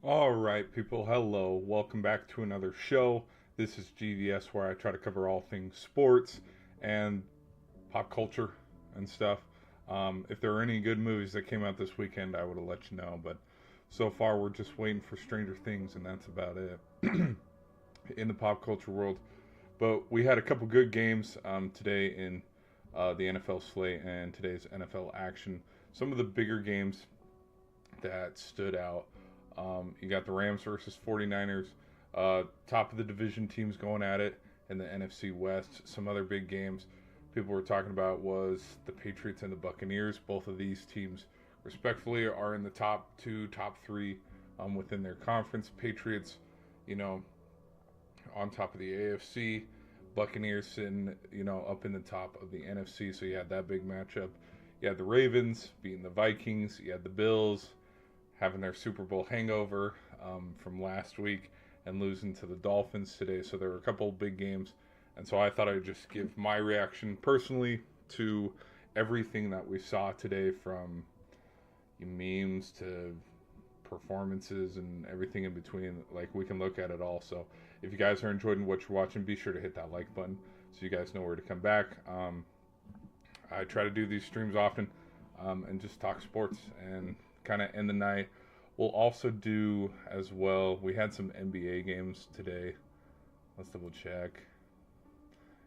All right, people. Hello. Welcome back to another show. This is GDS, where I try to cover all things sports and pop culture and stuff. If there are any good movies that came out this weekend, I would have let you know. But so far, we're just waiting for Stranger Things, and that's about it in the pop culture world. But we had a couple good games today in the NFL slate and today's NFL action. Some of the bigger games that stood out. You got the Rams versus 49ers. Top of the division teams going at it in the NFC West. Some other big games people were talking about was the Patriots and the Buccaneers. Both of these teams, respectfully, are in the top two, top three within their conference. Patriots, you know, on top of the AFC. Buccaneers sitting, up in the top of the NFC. So you had that big matchup. You had the Ravens beating the Vikings. You had the Bills having their Super Bowl hangover from last week and losing to the Dolphins today. So there were a couple of big games. And so I thought I'd just give my reaction personally to everything that we saw today, from memes to performances and everything in between. Like, we can look at it all. So if you guys are enjoying what you're watching, be sure to hit that like button so you guys know where to come back. I try to do these streams often and just talk sports and kind of end the night. We'll also do as well. We had some NBA games today. Let's double check.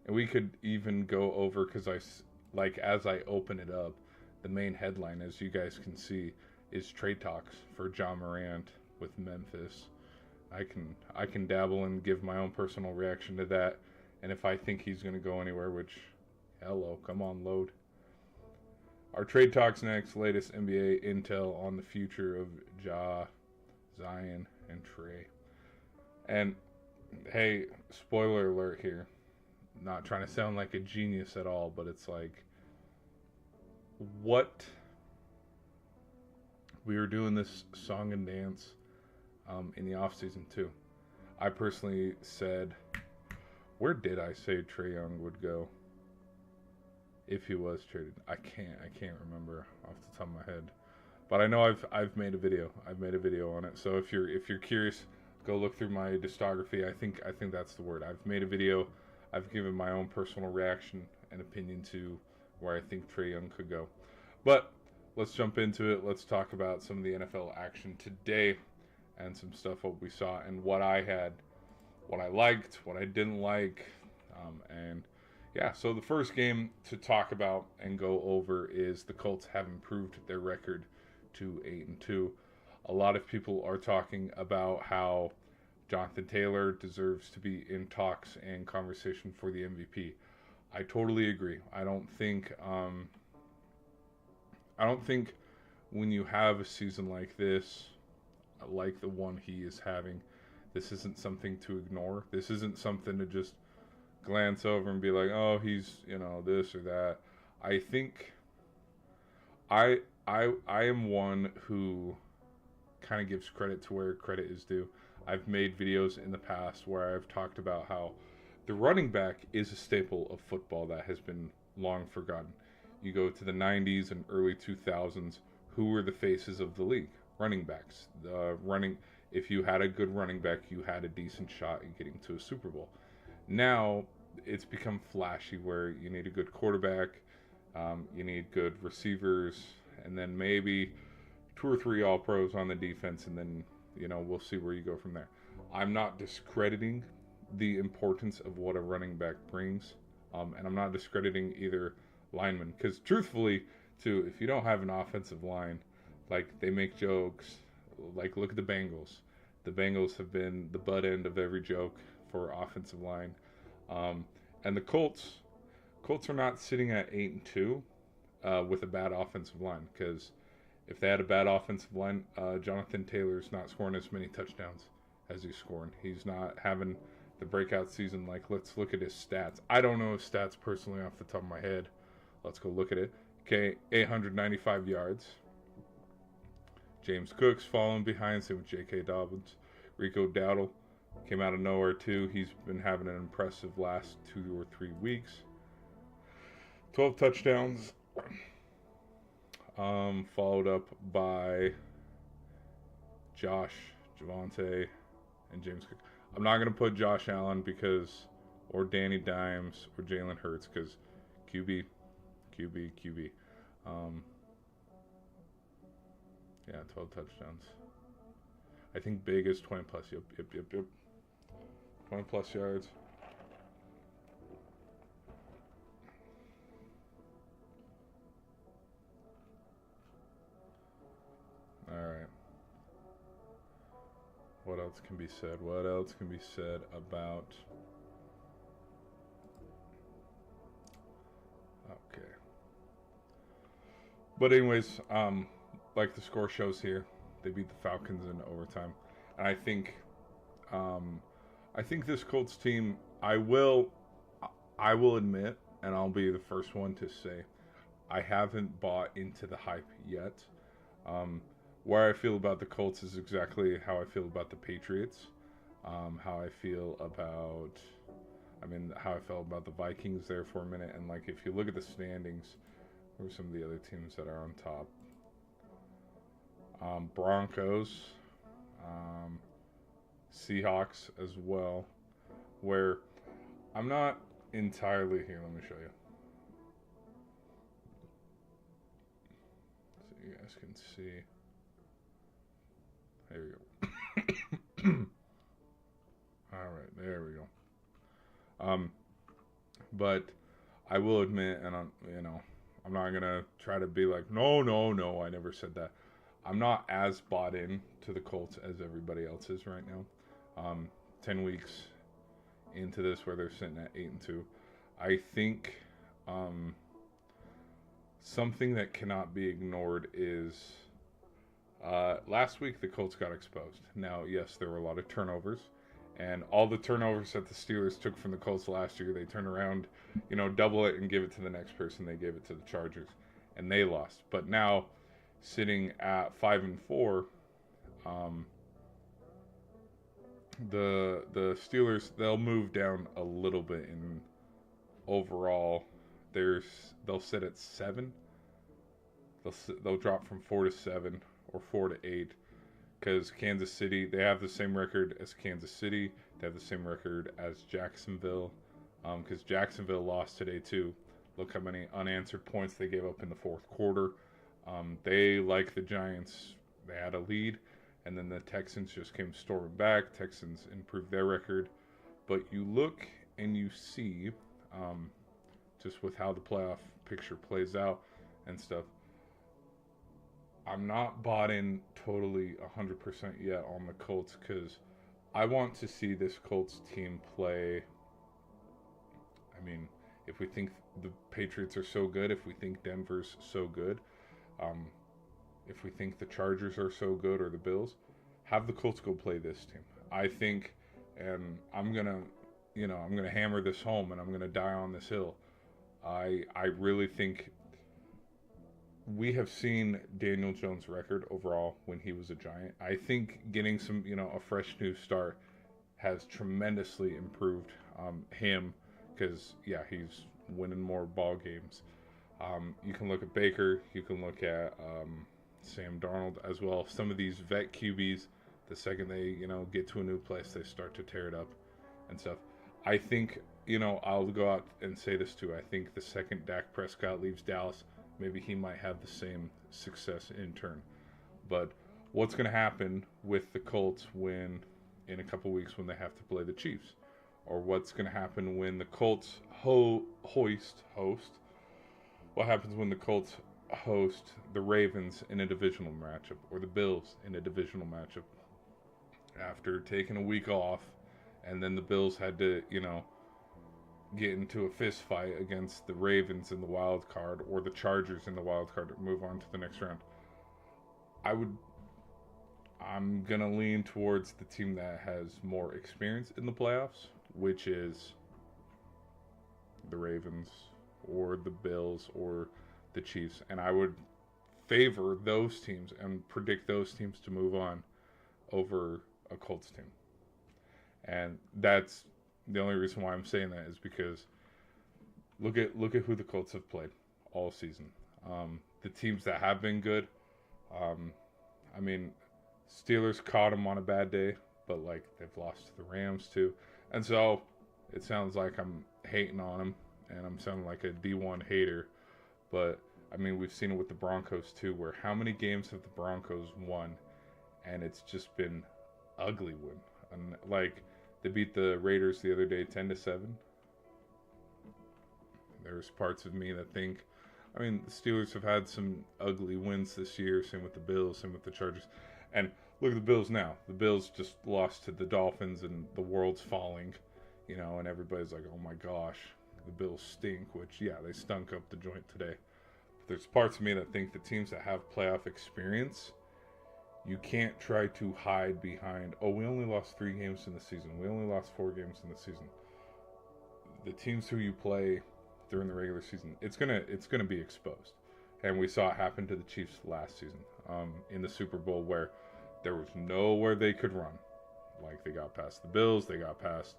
And we could even go over, because as I open it up, the main headline, as you guys can see, is trade talks for Ja Morant with Memphis. I can dabble and give my own personal reaction to that, and if I think he's going to go anywhere, which, hello, come on, load. Our trade talks next, latest NBA intel on the future of Ja, Zion, and Trey. And hey, spoiler alert here. Not trying to sound like a genius at all, but it's like, what? We were doing this song and dance in the off season too. I personally said, where did I say Trae Young would go if he was traded? I can't remember off the top of my head, but I know I've made a video. I've made a video on it. So if you're curious, go look through my discography. I think that's the word. I've made a video. I've given my own personal reaction and opinion to where I think Trae Young could go. But let's jump into it. Let's talk about some of the NFL action today and some stuff what we saw and what I liked, what I didn't like, and yeah. So the first game to talk about and go over is the Colts have improved their record to 8-2. A lot of people are talking about how Jonathan Taylor deserves to be in talks and conversation for the MVP. I totally agree. I don't think when you have a season like this, like the one he is having, this isn't something to ignore. This isn't something to just glance over and be like, oh, he's, this or that. I think I am one who kind of gives credit to where credit is due. I've made videos in the past where I've talked about how the running back is a staple of football that has been long forgotten. You go to the 90s and early 2000s, who were the faces of the league? Running backs. If you had a good running back, you had a decent shot at getting to a Super Bowl. Now it's become flashy where you need a good quarterback, you need good receivers, and then maybe two or three all pros on the defense, and then we'll see where you go from there. I'm not discrediting the importance of what a running back brings, and I'm not discrediting either lineman, because truthfully, too, if you don't have an offensive line, like, they make jokes, like, look at the Bengals. The Bengals have been the butt end of every joke for offensive line, and the Colts are not sitting at 8-2 with a bad offensive line, because if they had a bad offensive line, Jonathan Taylor's not scoring as many touchdowns as he's scoring. He's not having the breakout season. Like, let's look at his stats. I don't know his stats personally off the top of my head. Let's go look at it. Okay, 895 yards. James Cook's falling behind, same with J.K. Dobbins. Rico Dowdle came out of nowhere too. He's been having an impressive last 2 or 3 weeks. 12 touchdowns. Followed up by Josh Javonte, and James Cook. I'm not going to put Josh Allen or Danny Dimes or Jalen Hurts because QB. Yeah, 12 touchdowns. I think big is 20 plus. Yep. 20 plus yards. All right. What else can be said? What else can be said about... Okay. But anyways, like the score shows here, they beat the Falcons in overtime. And I think this Colts team, I will admit, and I'll be the first one to say, I haven't bought into the hype yet. Where I feel about the Colts is exactly how I feel about the Patriots. How I felt about the Vikings there for a minute. And like, if you look at the standings, who are some of the other teams that are on top? Broncos, Seahawks as well. Where I'm not entirely here. Let me show you. So you guys can see. There we go. All right, there we go. But I will admit, and I'm not gonna try to be like, no, I never said that. I'm not as bought in to the Colts as everybody else is right now. 10 weeks into this, where they're sitting at 8-2, I think something that cannot be ignored is. Last week, the Colts got exposed. Now, yes, there were a lot of turnovers, and all the turnovers that the Steelers took from the Colts last year, they turned around, double it and give it to the next person. They gave it to the Chargers, and they lost. But now, sitting at 5-4, the Steelers, they'll move down a little bit in overall. They'll sit at 7. They'll drop from 4 to 7. Or 4 to 8, because Kansas City, they have the same record as Kansas City. They have the same record as Jacksonville, because Jacksonville lost today too. Look how many unanswered points they gave up in the fourth quarter. They, like the Giants, they had a lead, and then the Texans just came storming back. Texans improved their record, but you look and you see, just with how the playoff picture plays out and stuff, I'm not bought in totally 100% yet on the Colts, because I want to see this Colts team play. I mean, if we think the Patriots are so good, if we think Denver's so good, if we think the Chargers are so good, or the Bills, have the Colts go play this team. I think, and I'm gonna hammer this home, and I'm gonna die on this hill. I really think we have seen Daniel Jones' record overall when he was a Giant. I think getting some, a fresh new start has tremendously improved him, because, yeah, he's winning more ball games. You can look at Baker. You can look at Sam Darnold as well. Some of these vet QBs, the second they, get to a new place, they start to tear it up and stuff. I think, I'll go out and say this too. I think the second Dak Prescott leaves Dallas, maybe he might have the same success in turn. But what's going to happen with the Colts in a couple weeks when they have to play the Chiefs? Or what's going to happen when the Colts host? What happens when the Colts host the Ravens in a divisional matchup, or the Bills in a divisional matchup? After taking a week off, and then the Bills had to, get into a fist fight against the Ravens in the wild card, or the Chargers in the wild card, to move on to the next round. I'm going to lean towards the team that has more experience in the playoffs, which is the Ravens or the Bills or the Chiefs. And I would favor those teams and predict those teams to move on over a Colts team. And that's the only reason why I'm saying that is because look at who the Colts have played all season. The teams that have been good, Steelers caught them on a bad day, but like they've lost to the Rams too, and so it sounds like I'm hating on them, and I'm sounding like a D1 hater. But I mean, we've seen it with the Broncos too, where how many games have the Broncos won, and it's just been ugly win. And like they beat the Raiders the other day, 10-7. There's parts of me that think, I mean, the Steelers have had some ugly wins this year. Same with the Bills, same with the Chargers, and look at the Bills now. The Bills just lost to the Dolphins, and the world's falling, and everybody's like, oh my gosh, the Bills stink. Which, yeah, they stunk up the joint today. But there's parts of me that think the teams that have playoff experience, you can't try to hide behind, oh, we only lost 3 games in the season. We only lost 4 games in the season. The teams who you play during the regular season, it's gonna be exposed. And we saw it happen to the Chiefs last season, in the Super Bowl, where there was nowhere they could run. Like, they got past the Bills, they got past,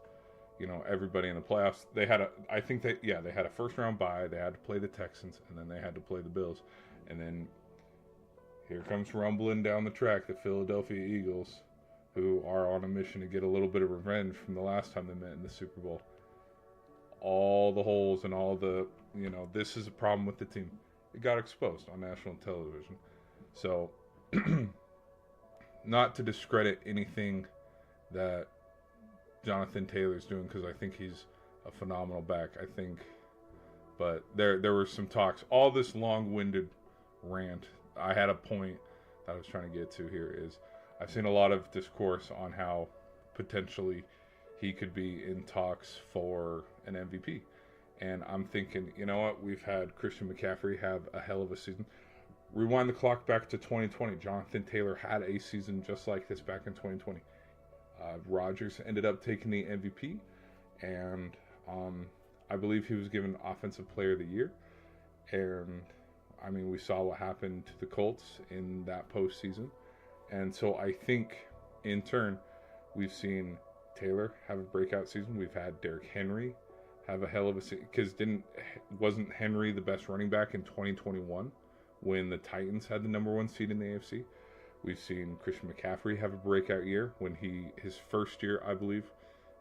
everybody in the playoffs. They had they had a first round bye. They had to play the Texans, and then they had to play the Bills. And then here comes rumbling down the track the Philadelphia Eagles, who are on a mission to get a little bit of revenge from the last time they met in the Super Bowl. All the holes and all the, this is a problem with the team. It got exposed on national television. So, not to discredit anything that Jonathan Taylor's doing, because I think he's a phenomenal back. But there were some talks. All this long-winded rant, I had a point that I was trying to get to here is, I've seen a lot of discourse on how potentially he could be in talks for an MVP. And I'm thinking, you know what? We've had Christian McCaffrey have a hell of a season. Rewind the clock back to 2020. Jonathan Taylor had a season just like this back in 2020. Rodgers ended up taking the MVP, and I believe he was given Offensive Player of the Year. And, I mean, we saw what happened to the Colts in that postseason. And so I think, in turn, we've seen Taylor have a breakout season. We've had Derrick Henry have a hell of a season, because wasn't Henry the best running back in 2021 when the Titans had the number 1 seed in the AFC? We've seen Christian McCaffrey have a breakout year when his first year, I believe,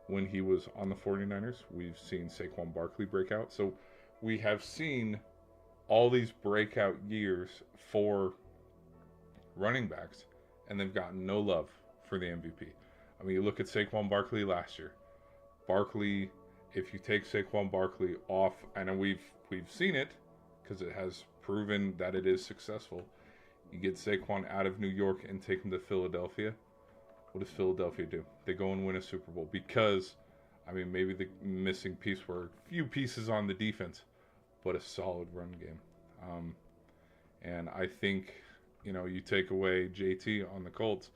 when he was on the 49ers. We've seen Saquon Barkley break out. So we have seen all these breakout years for running backs, and they've gotten no love for the MVP. I mean, you look at Saquon Barkley last year. Barkley, if you take Saquon Barkley off, I know we've seen it because it has proven that it is successful. You get Saquon out of New York and take him to Philadelphia. What does Philadelphia do? They go and win a Super Bowl because, I mean, maybe the missing piece were a few pieces on the defense, but a solid run game. And I think, you take away JT on the Colts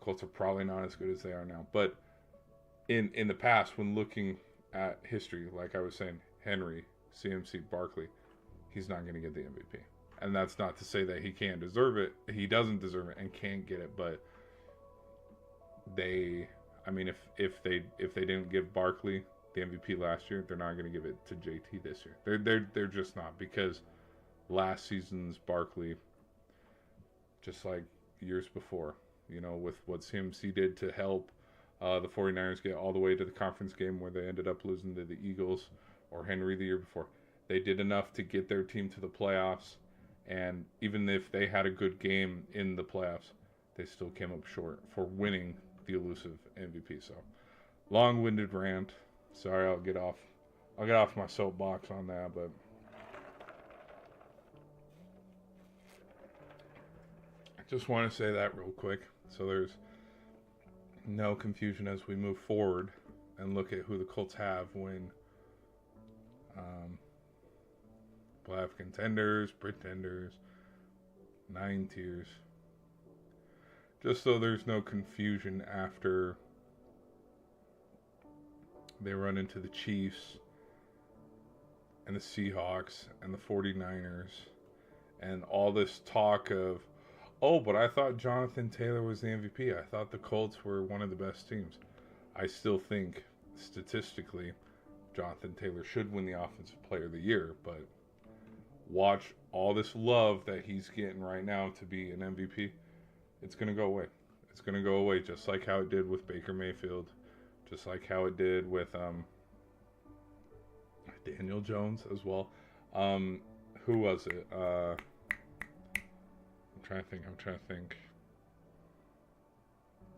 are probably not as good as they are now. But in the past, when looking at history, like I was saying, Henry, CMC, Barkley, he's not going to get the MVP. And that's not to say that he can't deserve it. He doesn't deserve it and can't get it. But if they didn't give Barkley the MVP last year, they're not going to give it to JT this year. They're just not, because last season's Barkley, just like years before, with what CMC did to help the 49ers get all the way to the conference game where they ended up losing to the Eagles, or Henry the year before. They did enough to get their team to the playoffs, and even if they had a good game in the playoffs, they still came up short for winning the elusive MVP. So, long-winded rant. Sorry, I'll get off my soapbox on that, but I just want to say that real quick, so there's no confusion as we move forward and look at who the Colts have when playoff contenders, pretenders, 9 tiers. Just so there's no confusion after they run into the Chiefs and the Seahawks and the 49ers and all this talk of, oh, but I thought Jonathan Taylor was the MVP. I thought the Colts were one of the best teams. I still think, statistically, Jonathan Taylor should win the Offensive Player of the Year, but watch all this love that he's getting right now to be an MVP. It's going to go away. It's going to go away just like how it did with Baker Mayfield, just like how it did with Daniel Jones as well. Who was it? I'm trying to think.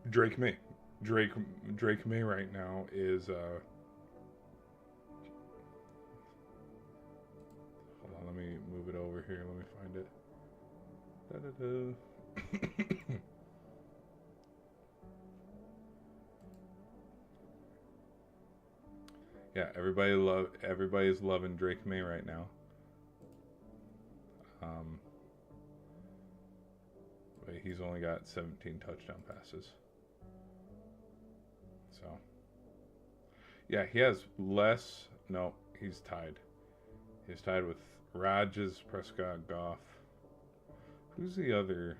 Drake May. Drake May right now is hold on, let me move it over here. Let me find it. Da-da-da. Yeah, everybody's loving Drake May right now. But he's only got 17 touchdown passes. So, yeah, he has less. No, he's tied. He's tied with Rodgers, Prescott, Goff. Who's the other?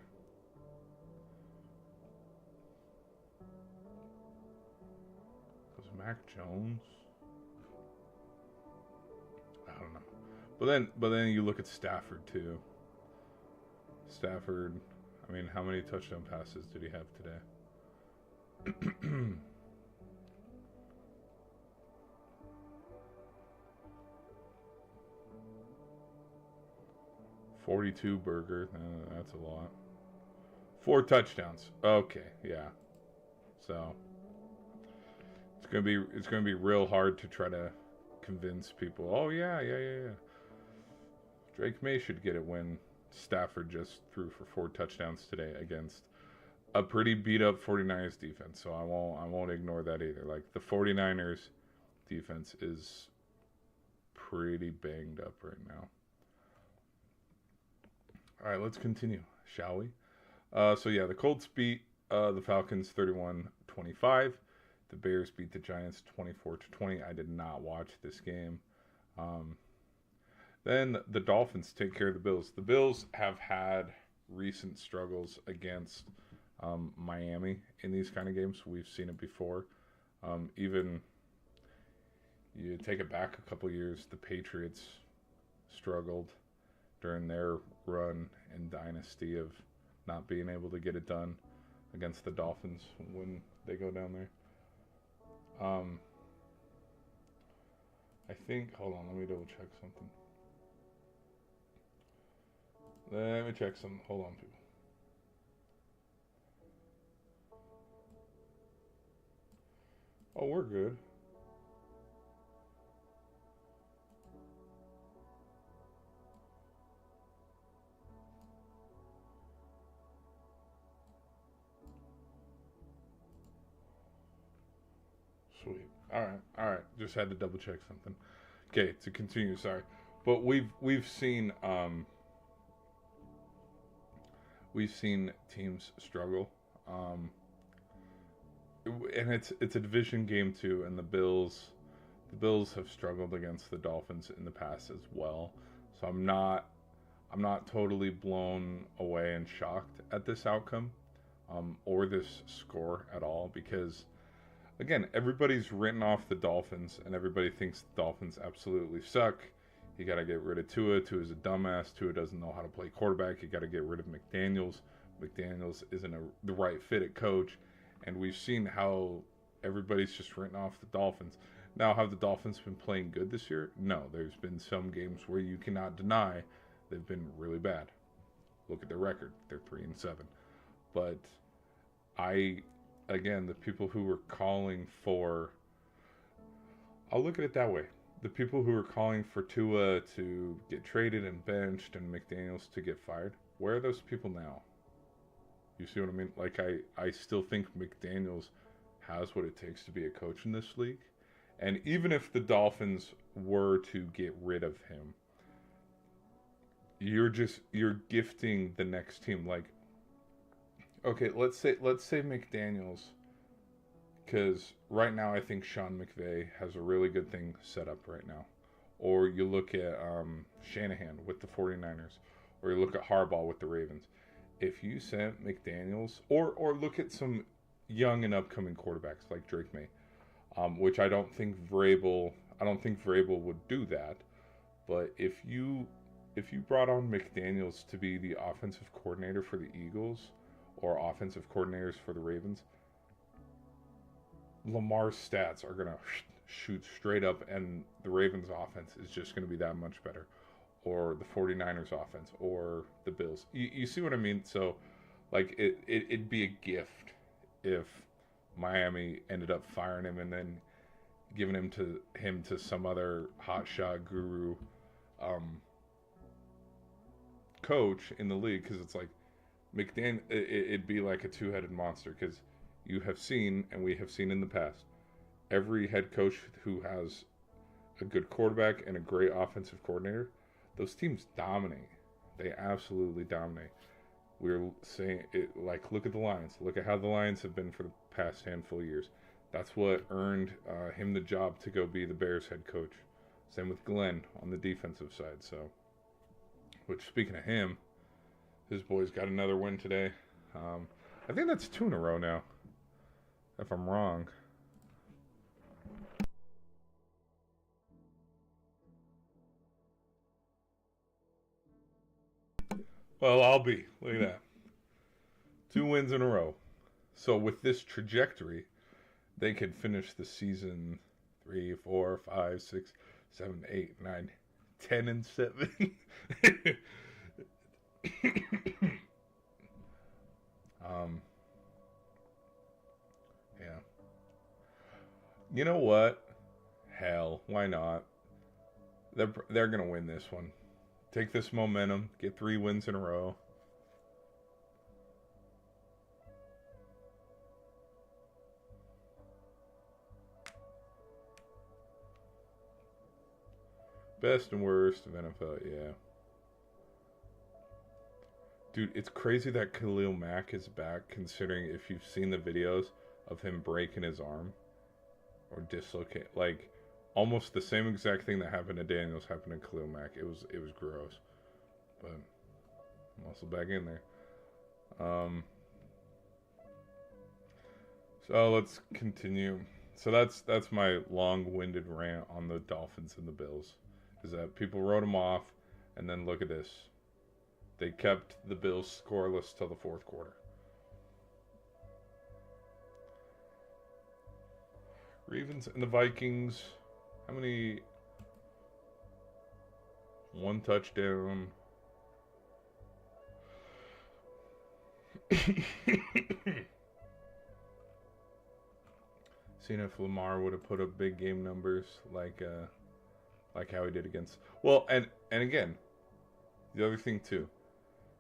Was Mac Jones? I don't know. But then you look at Stafford too. Stafford, I mean, how many touchdown passes did he have today? 42 burger. That's a lot. 4 touchdowns. Okay, yeah. So it's gonna be real hard to try to convince people. Oh yeah. Drake May should get it when Stafford just threw for 4 touchdowns today against a pretty beat up 49ers defense. So I won't ignore that either. Like the 49ers defense is pretty banged up right now. All right, let's continue, shall we? So yeah, the Colts beat the Falcons 31-25. The Bears beat the Giants 24-20. I did not watch this game. Then the Dolphins take care of the Bills. The Bills have had recent struggles against Miami in these kind of games. We've seen it before. Even you take it back a couple years, the Patriots struggled during their run and dynasty of not being able to get it done against the Dolphins when they go down there. I think, hold on, let me double check something. Let me check some, hold on, people. Oh, we're good. Sweet. All right. Just had to double check something. Okay, to continue. Sorry, but we've seen teams struggle, and it's a division game too. And the Bills have struggled against the Dolphins in the past as well. So I'm not totally blown away and shocked at this outcome, or this score at all, because again, everybody's written off the Dolphins, and everybody thinks the Dolphins absolutely suck. You got to get rid of Tua. Tua's a dumbass. Tua doesn't know how to play quarterback. You got to get rid of McDaniels. McDaniels isn't the right fit at coach. And we've seen how everybody's just written off the Dolphins. Now, have the Dolphins been playing good this year? No. There's been some games where you cannot deny they've been really bad. Look at their record. They're 3-7. But again, the people who were calling for, I'll look at it that way. The people who were calling for Tua to get traded and benched and McDaniels to get fired, where are those people now? You see what I mean? Like, I still think McDaniels has what it takes to be a coach in this league. And even if the Dolphins were to get rid of him, you're gifting the next team. Like, okay, let's say McDaniels, because right now I think Sean McVay has a really good thing set up right now. Or you look at Shanahan with the 49ers, or you look at Harbaugh with the Ravens. If you sent McDaniels, or look at some young and upcoming quarterbacks like Drake May, which I don't think Vrabel would do that. But if you brought on McDaniels to be the offensive coordinator for the Eagles, or offensive coordinators for the Ravens, Lamar's stats are going to shoot straight up, and the Ravens offense is just going to be that much better. Or the 49ers offense, or the Bills. You see what I mean? So, like, it'd be a gift if Miami ended up firing him and then giving him to some other hotshot guru coach in the league, because it's like McDaniel. It'd be like a two-headed monster, because you have seen, and we have seen in the past, every head coach who has a good quarterback and a great offensive coordinator, those teams dominate. They absolutely dominate. We're saying it, like, look at the Lions. Look at how the Lions have been for the past handful of years. That's what earned him the job to go be the Bears head coach. Same with Glenn on the defensive side. So, which, speaking of him, his boys got another win today. I think that's 2 in a row now, if I'm wrong. Well, I'll be. Look at that. 2 wins in a row. So with this trajectory, they could finish the season 3, 4, 5, 6, 7, 8, 9, 10, and 7. Yeah. You know what? Hell, why not? They're gonna win this one. Take this momentum, get 3 wins in a row. Best and worst of NFL, yeah. Dude, it's crazy that Khalil Mack is back, considering if you've seen the videos of him breaking his arm or dislocate, like, almost the same exact thing that happened to Daniels happened to Khalil Mack. It was gross, but I'm also back in there. So let's continue. So that's my long-winded rant on the Dolphins and the Bills, is that people wrote them off, and then look at this. They kept the Bills scoreless till the 4th quarter. Ravens and the Vikings. How many? 1 touchdown. Seeing if Lamar would have put up big game numbers like how he did against. Well, and again, the other thing too.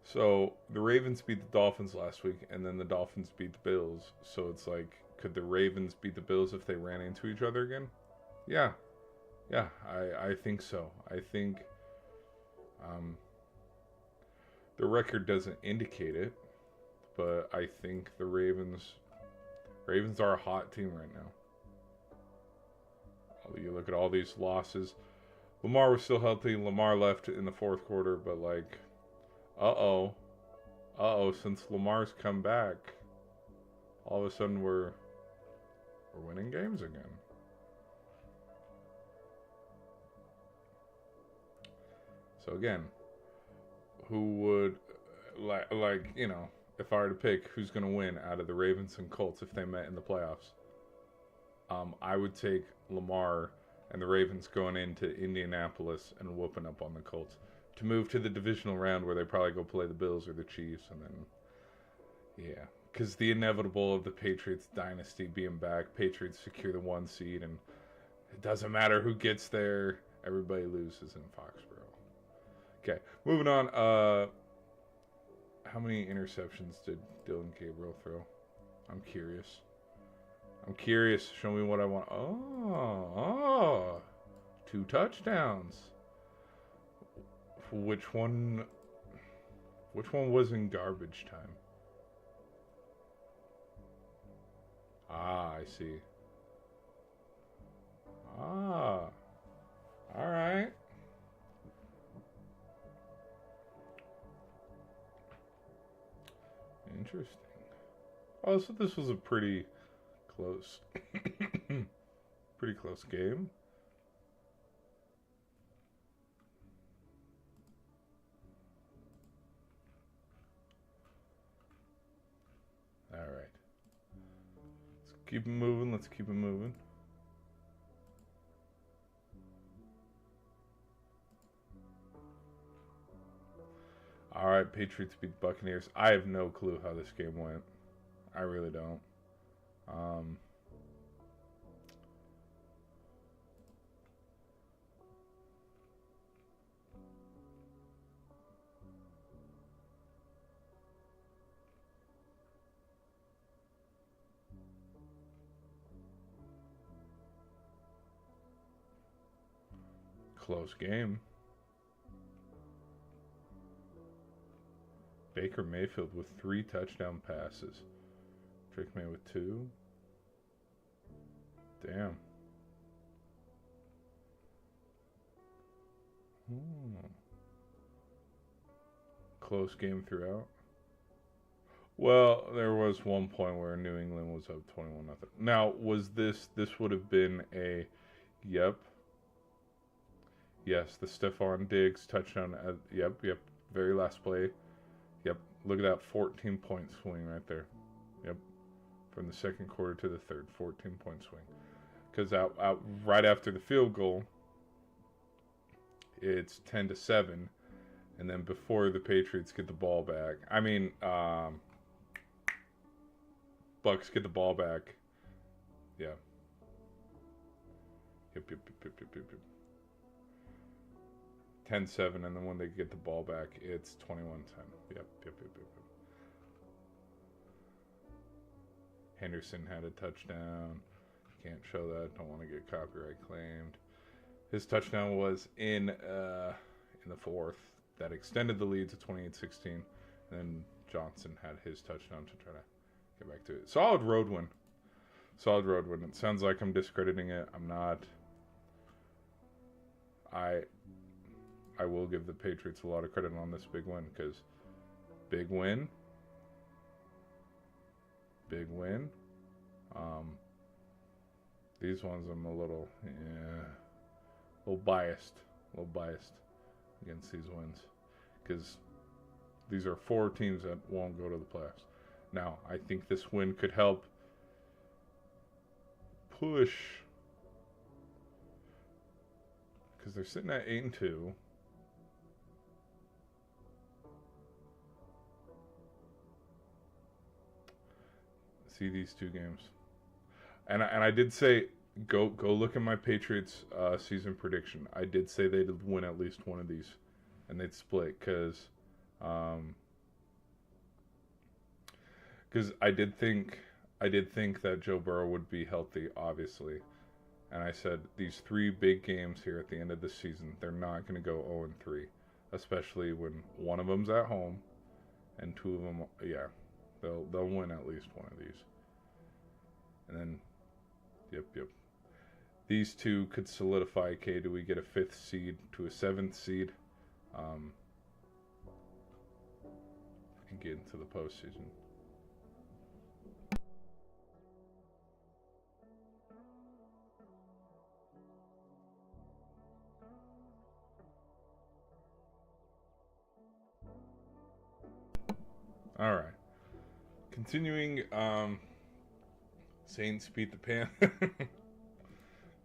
So the Ravens beat the Dolphins last week, and then the Dolphins beat the Bills. So it's like, could the Ravens beat the Bills if they ran into each other again? Yeah, I think so. I think the record doesn't indicate it, but I think the Ravens are a hot team right now. You look at all these losses. Lamar was still healthy. Lamar left in the 4th quarter, but like, since Lamar's come back, all of a sudden we're winning games again. So again, who would like you know, if I were to pick who's going to win out of the Ravens and Colts if they met in the playoffs, I would take Lamar and the Ravens going into Indianapolis and whooping up on the Colts to move to the divisional round, where they probably go play the Bills or the Chiefs, and then, yeah, because the inevitable of the Patriots dynasty being back, Patriots secure the 1 seed, and it doesn't matter who gets there, everybody loses in Foxborough. Okay, moving on. How many interceptions did Dylan Gabriel throw? I'm curious. Show me what I want. Oh, 2 touchdowns. Which one was in garbage time? Ah, I see. Ah, all right. Interesting. Oh, so this was a pretty close game. Keep it moving. Let's keep it moving. All right, Patriots beat the Buccaneers. I have no clue how this game went. I really don't. Close game. Baker Mayfield with 3 touchdown passes. Drake May with 2. Damn. Close game throughout. Well, there was one point where New England was up 21-0. Now, was this would have been a yep. Yes, the Stephon Diggs touchdown. Yep. Very last play. Yep. Look at that 14-point swing right there. Yep. From the second quarter to the third, 14-point swing. Because out right after the field goal, it's 10-7, and then before the Patriots get the ball back, Bucks get the ball back. Yeah. Yep. 10-7, and then when they get the ball back, it's 21-10. Yep. Henderson had a touchdown. Can't show that. Don't want to get copyright claimed. His touchdown was in the fourth. That extended the lead to 28-16. And then Johnson had his touchdown to try to get back to it. Solid road win. It sounds like I'm discrediting it. I'm not. I will give the Patriots a lot of credit on this big win, because big win. These ones I'm a little biased against these wins, because these are 4 teams that won't go to the playoffs. Now, I think this win could help push, because they're sitting at 8-2. See these 2 games, and I did say go look at my Patriots season prediction. I did say they'd win at least one of these, and they'd split, because I did think that Joe Burrow would be healthy, obviously, and I said these 3 big games here at the end of the season, they're not going to go 0-3, especially when one of them's at home, and 2 of them, they'll win at least one of these. And then, yep. These 2 could solidify, okay, do we get a 5th seed to a 7th seed? And get into the postseason. All right. Continuing, Saints beat the Panthers.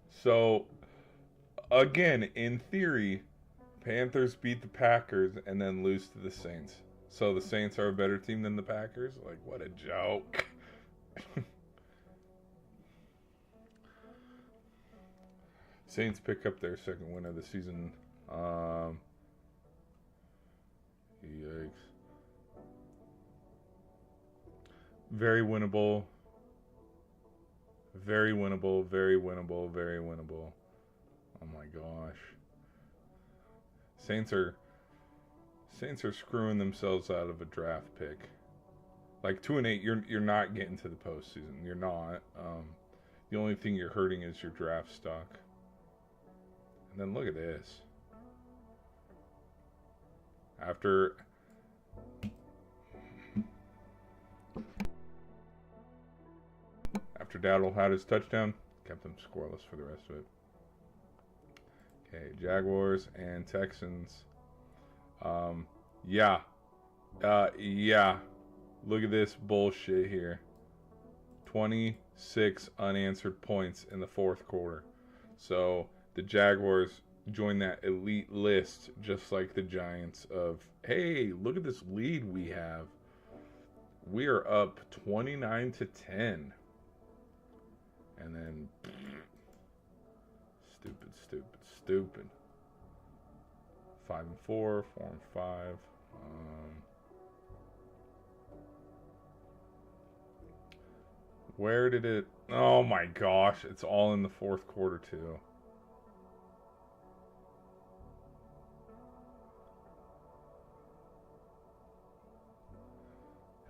So, again, in theory, Panthers beat the Packers and then lose to the Saints. So the Saints are a better team than the Packers? Like, what a joke. Saints pick up their 2nd win of the season. Yikes. Very winnable. Oh my gosh. Saints are screwing themselves out of a draft pick. Like 2-8, you're not getting to the postseason. You're not. The only thing you're hurting is your draft stock. And then look at this. After Dowdle had his touchdown, kept them scoreless for the rest of it. Okay, Jaguars and Texans. Yeah. Look at this bullshit here. 26 unanswered points in the fourth quarter. So the Jaguars join that elite list, just like the Giants, of, hey, look at this lead we have. We are up 29-10. And then, stupid. 5-4, 4-5. Where did it? Oh my gosh! It's all in the fourth quarter too.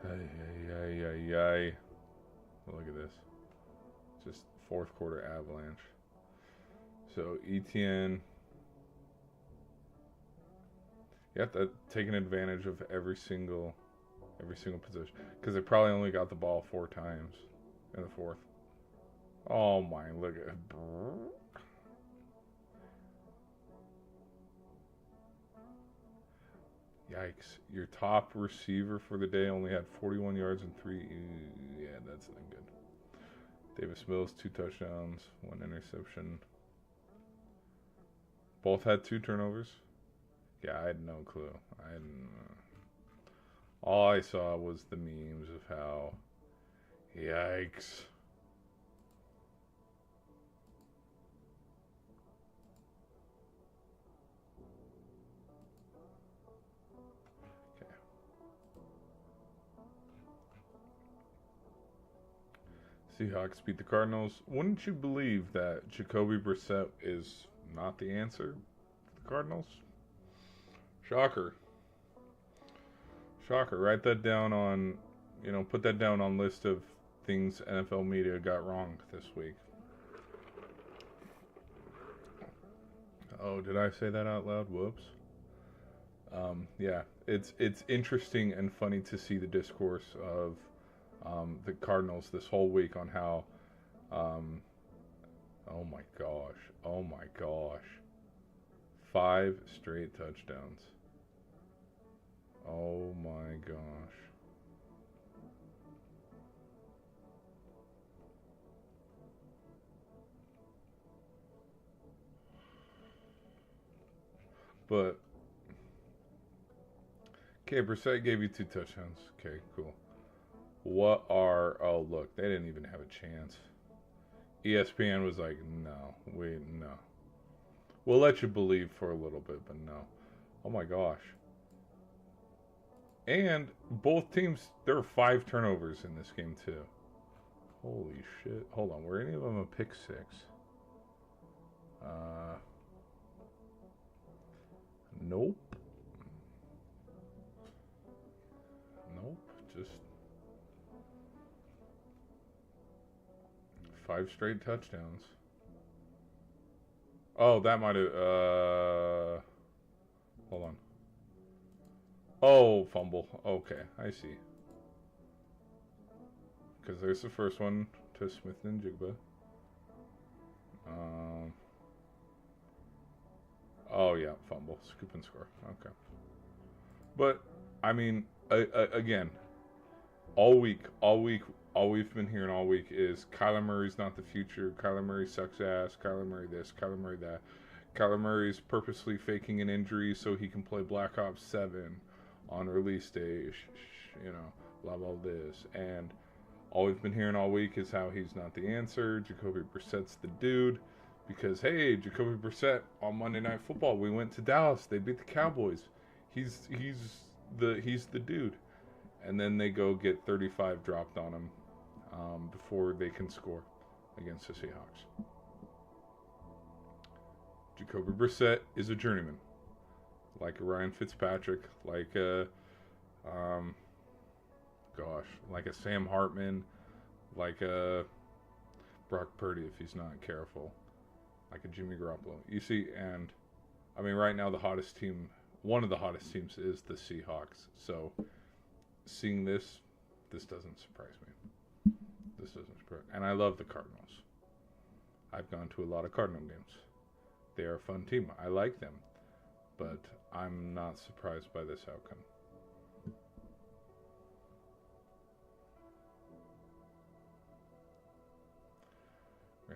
Ay. Look at this. Just fourth quarter avalanche. So ETN, you have to take advantage of every single position, because they probably only got the ball 4 times in the fourth. Oh my! Look at it. Yikes. Your top receiver for the day only had 41 yards and 3. Yeah, that's not good. Davis Mills, 2 touchdowns, 1 interception. Both had 2 turnovers. Yeah, I had no clue. All I saw was the memes of how, yikes. Seahawks beat the Cardinals. Wouldn't you believe that Jacoby Brissett is not the answer for the Cardinals? Shocker. Write that down on, put that down on list of things NFL media got wrong this week. Oh, did I say that out loud? Whoops. Yeah, it's interesting and funny to see the discourse of the Cardinals this whole week on how, oh my gosh, 5 straight touchdowns. Oh my gosh. But, okay, Brissett gave you 2 touchdowns. Okay, cool. Oh, look, they didn't even have a chance. ESPN was like, no. We'll let you believe for a little bit, but no. Oh my gosh. And both teams, there were 5 turnovers in this game too. Holy shit. Hold on, were any of them a pick 6? Nope. Just 5 straight touchdowns. Oh, that might have, hold on. Oh, fumble. Okay, I see. Because there's the first one to Smith-Njigba. Oh yeah, fumble, scoop and score. Okay. But I mean, again, all week, all we've been hearing all week is Kyler Murray's not the future. Kyler Murray sucks ass. Kyler Murray this. Kyler Murray that. Kyler Murray's purposely faking an injury so he can play Black Ops 7 on release day. Blah blah this. And all we've been hearing all week is how he's not the answer. Jacoby Brissett's the dude. Because, hey, Jacoby Brissett on Monday Night Football, we went to Dallas. They beat the Cowboys. He's the dude. And then they go get 35 dropped on him before they can score against the Seahawks. Jacoby Brissett is a journeyman. Like a Ryan Fitzpatrick, like a Sam Hartman, like a Brock Purdy if he's not careful. Like a Jimmy Garoppolo. You see, and I mean, right now one of the hottest teams is the Seahawks. So, seeing this doesn't surprise me. And I love the Cardinals. I've gone to a lot of Cardinal games. They are a fun team. I like them. But I'm not surprised by this outcome.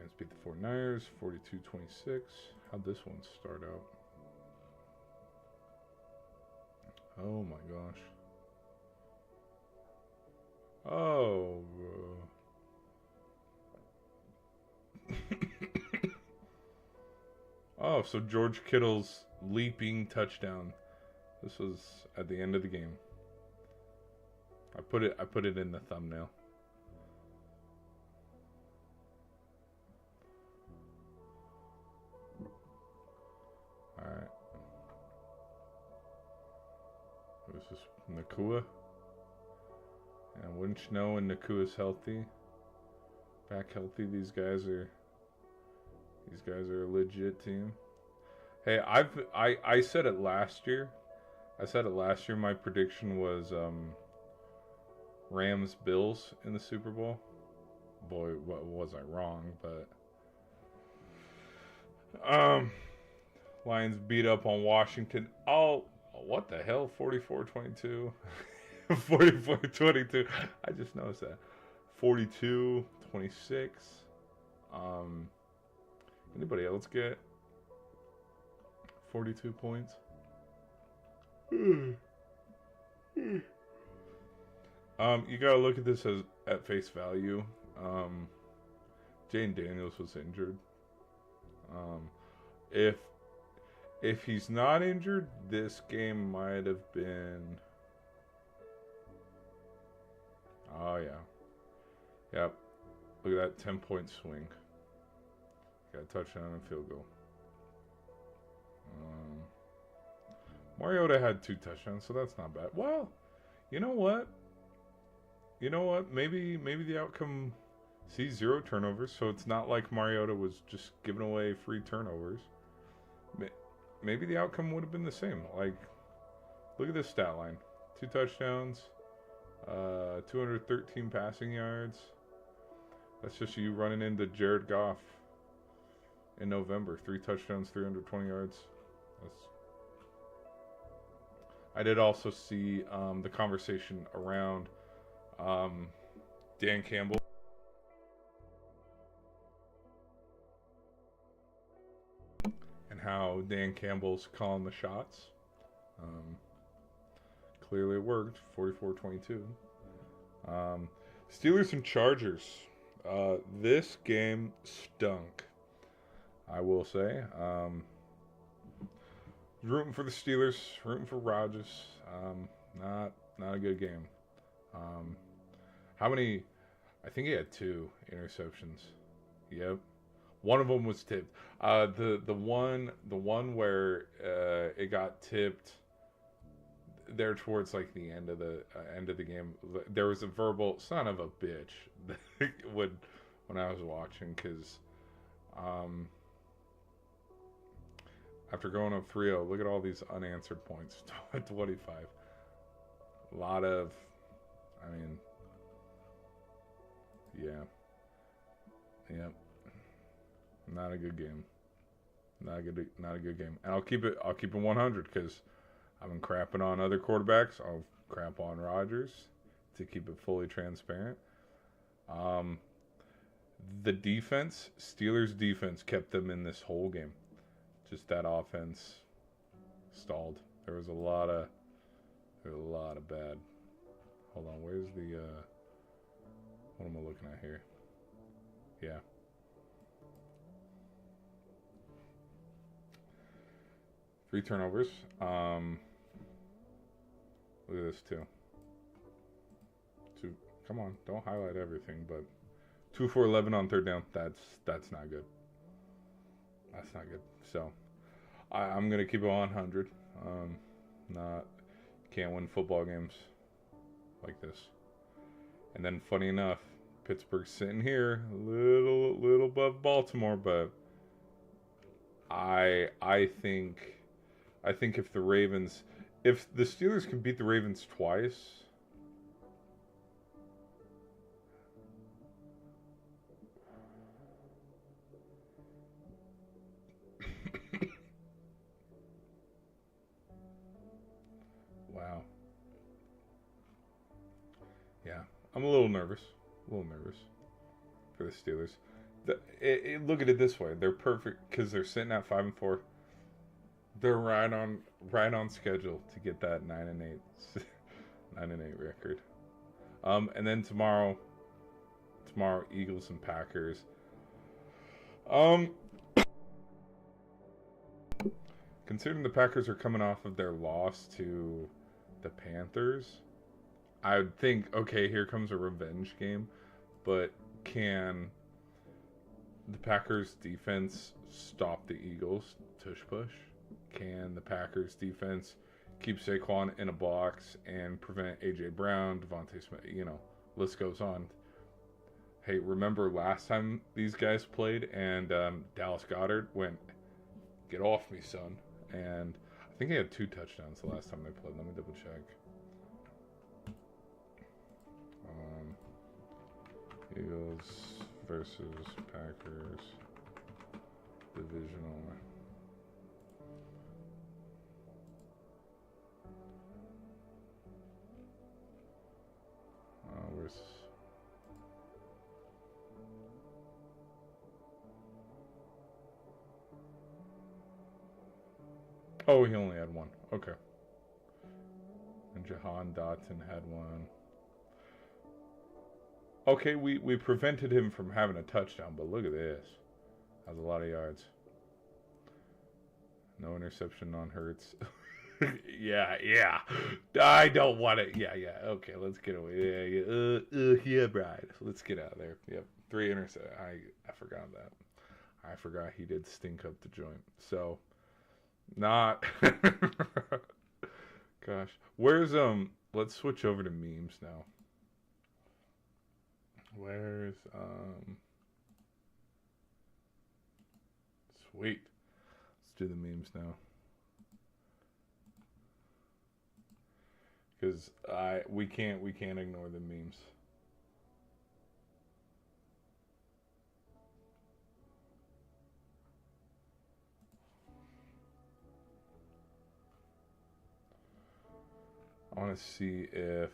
Lions beat the 49ers 42-26. How'd this one start out? Oh my gosh. Oh. Oh, so George Kittle's leaping touchdown. This was at the end of the game. I put it in the thumbnail. All right. This is Nacua. And wouldn't you know when Nakua's healthy, back healthy, these guys are a legit team. Hey, I said it last year. My prediction was Rams Bills in the Super Bowl. Boy, what was I wrong? But Lions beat up on Washington. Oh, what the hell? 44-22. 44-22. I just noticed that. 42-26. Anybody else get 42 points? You gotta look at this as at face value. Jane Daniels was injured. If he's not injured, this game might have been. Oh yeah, yep. Look at that 10-point swing. Got a touchdown and field goal. Mariota had 2 touchdowns, so that's not bad. Well, you know what? Maybe the outcome. See, 0 turnovers, so it's not like Mariota was just giving away free turnovers. Maybe the outcome would have been the same. Like, look at this stat line: 2 touchdowns, 213 passing yards. That's just you running into Jared Goff in November. 3 touchdowns, 320 yards. I did also see the conversation around Dan Campbell. And how Dan Campbell's calling the shots. Clearly it worked. 44-22. Steelers and Chargers. This game stunk, I will say. Rooting for the Steelers, rooting for Rodgers. Not a good game. How many? I think he had 2 interceptions. Yep. One of them was tipped. The one where it got tipped there towards like the end of the game. There was a verbal son of a bitch when I was watching, because after going up 3-0, look at all these unanswered points. 25. A lot of, I mean, yeah. Yep. Not a good game. Not a good game. And I'll keep it 100, because I've been crapping on other quarterbacks. I'll crap on Rodgers to keep it fully transparent. The defense, Steelers defense, kept them in this whole game. Just that offense stalled. There was a lot of bad. Hold on, where's the what am I looking at here? Yeah. Three turnovers. Look at this too. Come on, don't highlight everything, but 2 for 11 on third down. That's not good. That's not good. So I'm gonna keep it 100. Can't win football games like this. And then, funny enough, Pittsburgh's sitting here, a little above Baltimore, but I think if the Steelers can beat the Ravens twice. Wow. Yeah, I'm a little nervous for the Steelers. Look at it this way: they're perfect because they're sitting at 5-4. They're right on schedule to get that 9-8, 9-8 record. And then tomorrow Eagles and Packers. Um, Considering the Packers are coming off of their loss to the Panthers, I would think, okay, here comes a revenge game, but can the Packers defense stop the Eagles tush push? Can the Packers defense keep Saquon in a box and prevent AJ Brown, Devontae Smith? List goes on. Hey, remember last time these guys played and Dallas Goedert went, "Get off me, son," and I think he had 2 touchdowns the last time they played. Let me double check. Eagles versus Packers divisional. Where's Oh, he only had 1. Okay. And Jahan Dotson had 1. Okay, we prevented him from having a touchdown, but look at this. That's a lot of yards. No interception on Hurts. yeah. I don't want it. Yeah. Okay, let's get away. Yeah, Brian. Let's get out of there. Yep, 3 interceptions. I forgot that. I forgot he did stink up the joint. So, not. Gosh, where's Let's switch over to memes now. Where's Sweet. Let's do the memes now. Because we can't ignore the memes. I want to see if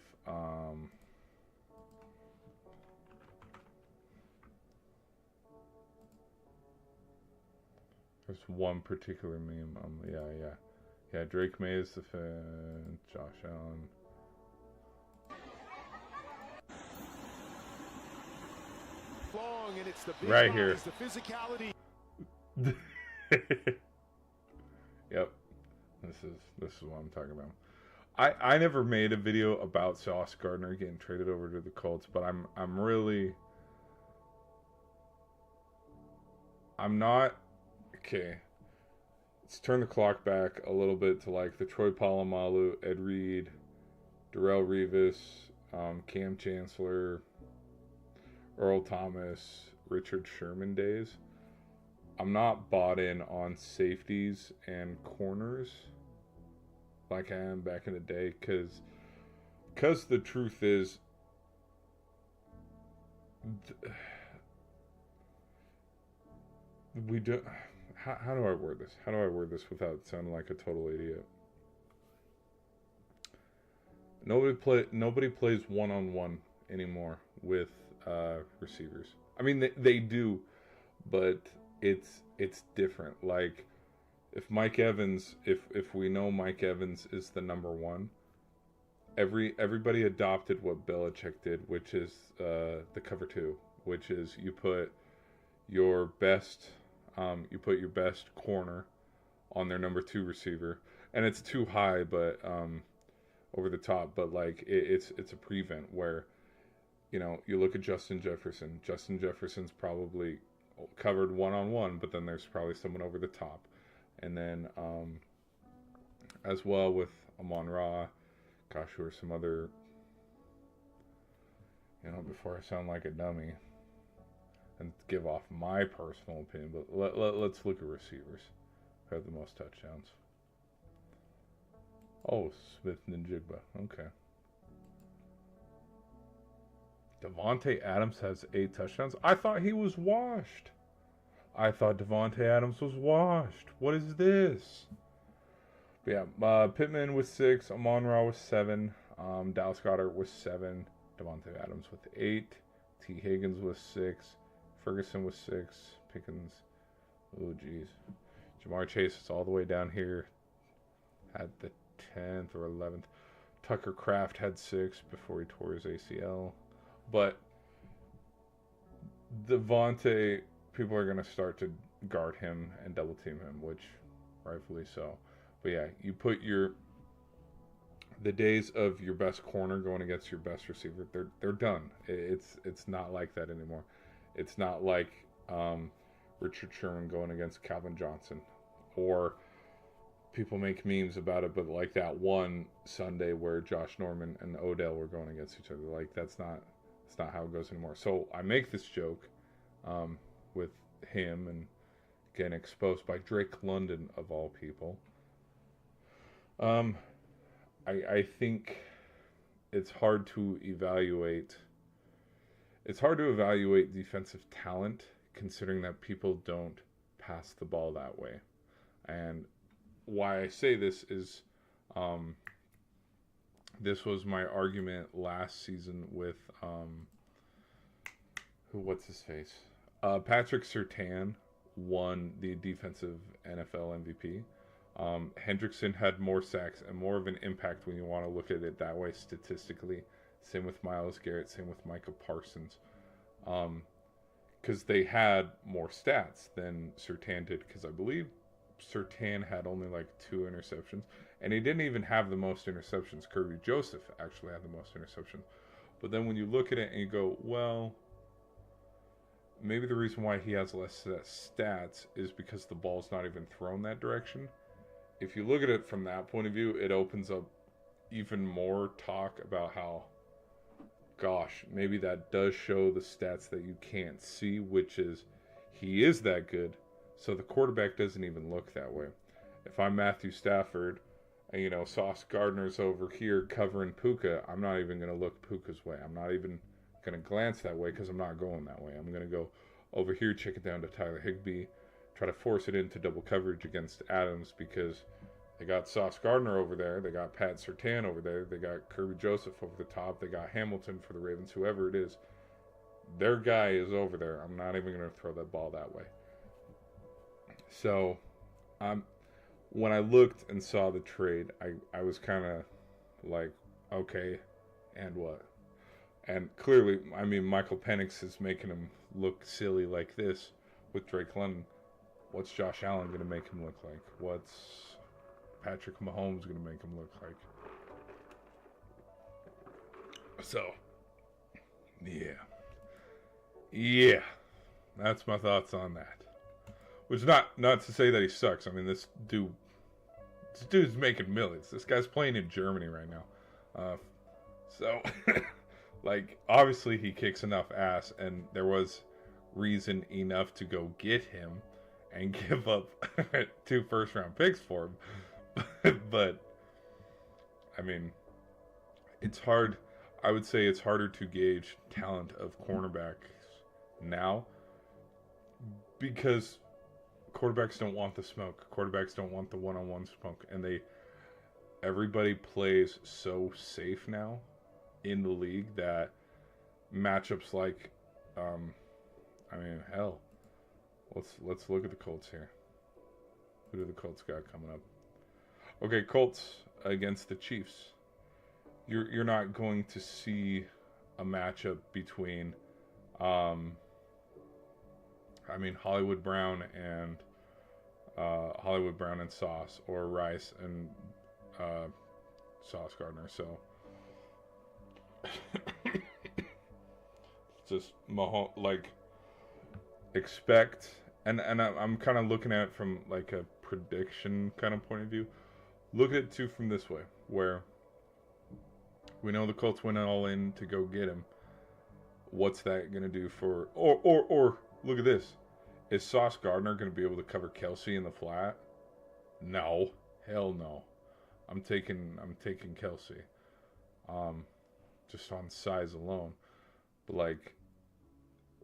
there's one particular meme. Yeah. Drake May is the fan. Josh Allen. Long, and it's the big right here. The physicality. Yep. This is what I'm talking about. I never made a video about Sauce Gardner getting traded over to the Colts, but I'm not okay. Let's turn the clock back a little bit to like the Troy Polamalu, Ed Reed, Darrelle Revis, Cam Chancellor, Earl Thomas, Richard Sherman days. I'm not bought in on safeties and corners like I am back in the day, because the truth is we do. How do I word this? How do I word this without sounding like a total idiot? Nobody plays one-on-one anymore with receivers. I mean, they do, but it's different. Like, if Mike Evans, if we know Mike Evans is the number 1, everybody adopted what Belichick did, which is the cover 2, which is you put your best corner on their number 2 receiver, and it's too high, but over the top. But like it's a prevent where, you look at Justin Jefferson. Justin Jefferson's probably covered one-on-one, but then there's probably someone over the top. And then as well with Amon-Ra, gosh, who are some other, before I sound like a dummy and give off my personal opinion, but let's look at receivers who have the most touchdowns. Oh, Smith-Njigba. Okay. Davante Adams has 8 touchdowns. I thought he was washed. I thought Davante Adams was washed. What is this? But yeah, Pittman with 6, Amon-Ra with 7, Dallas Goedert with 7, Davante Adams with 8, T. Higgins with 6, Ferguson with 6. Pickens. Oh, geez. Jamar Chase is all the way down here. Had the 10th or 11th. Tucker Kraft had 6 before he tore his ACL. But Devontae, people are going to start to guard him and double team him, which rightfully so. But yeah, you put the days of your best corner going against your best receiver, they're done. It's not like that anymore. It's not like Richard Sherman going against Calvin Johnson, or people make memes about it, but like that one Sunday where Josh Norman and Odell were going against each other. Like that's not how it goes anymore. So I make this joke with him and getting exposed by Drake London of all people. I think it's hard to evaluate. It's hard to evaluate defensive talent considering that people don't pass the ball that way. And why I say this is, this was my argument last season with what's his face? Patrick Surtain won the defensive NFL MVP. Hendrickson had more sacks and more of an impact when you want to look at it that way statistically. Same with Myles Garrett, same with Micah Parsons. Because they had more stats than Surtain did, because I believe Surtain had only like 2 interceptions, and he didn't even have the most interceptions. Kirby Joseph actually had the most interceptions. But then when you look at it and you go, well, maybe the reason why he has less stats is because the ball's not even thrown that direction. If you look at it from that point of view, it opens up even more talk about how, gosh, maybe that does show the stats that you can't see, which is he is that good, so the quarterback doesn't even look that way. If I'm Matthew Stafford and, Sauce Gardner's over here covering Puka, I'm not even going to look Puka's way. I'm not even going to glance that way because I'm not going that way. I'm going to go over here, check it down to Tyler Higbee, try to force it into double coverage against Adams because they got Sauce Gardner over there. They got Pat Surtain over there. They got Kirby Joseph over the top. They got Hamilton for the Ravens, whoever it is. Their guy is over there. I'm not even going to throw that ball that way. So, when I looked and saw the trade, I was kind of like, okay, and what? And clearly, Michael Penix is making him look silly like this with Drake London. What's Josh Allen going to make him look like? What's Patrick Mahomes going to make him look like? So, yeah, that's my thoughts on that. Which not to say that he sucks. This dude's making millions. This guy's playing in Germany right now. So, obviously he kicks enough ass, and there was reason enough to go get him and give up 2 first-round picks for him. But, it's hard. I would say it's harder to gauge talent of cornerbacks now because quarterbacks don't want the smoke. Quarterbacks don't want the one-on-one smoke. And everybody plays so safe now in the league that matchups like, hell, let's look at the Colts here. Who do the Colts got coming up? Okay, Colts against the Chiefs. You're not going to see a matchup between, Hollywood Brown and Sauce, or Rice and Sauce Gardner. So just expect, and I'm kind of looking at it from like a prediction kind of point of view. Look at it too from this way, where we know the Colts went all in to go get him. What's that going to do for, or look at this. Is Sauce Gardner going to be able to cover Kelsey in the flat? No. Hell no. I'm taking Kelsey. Just on size alone. But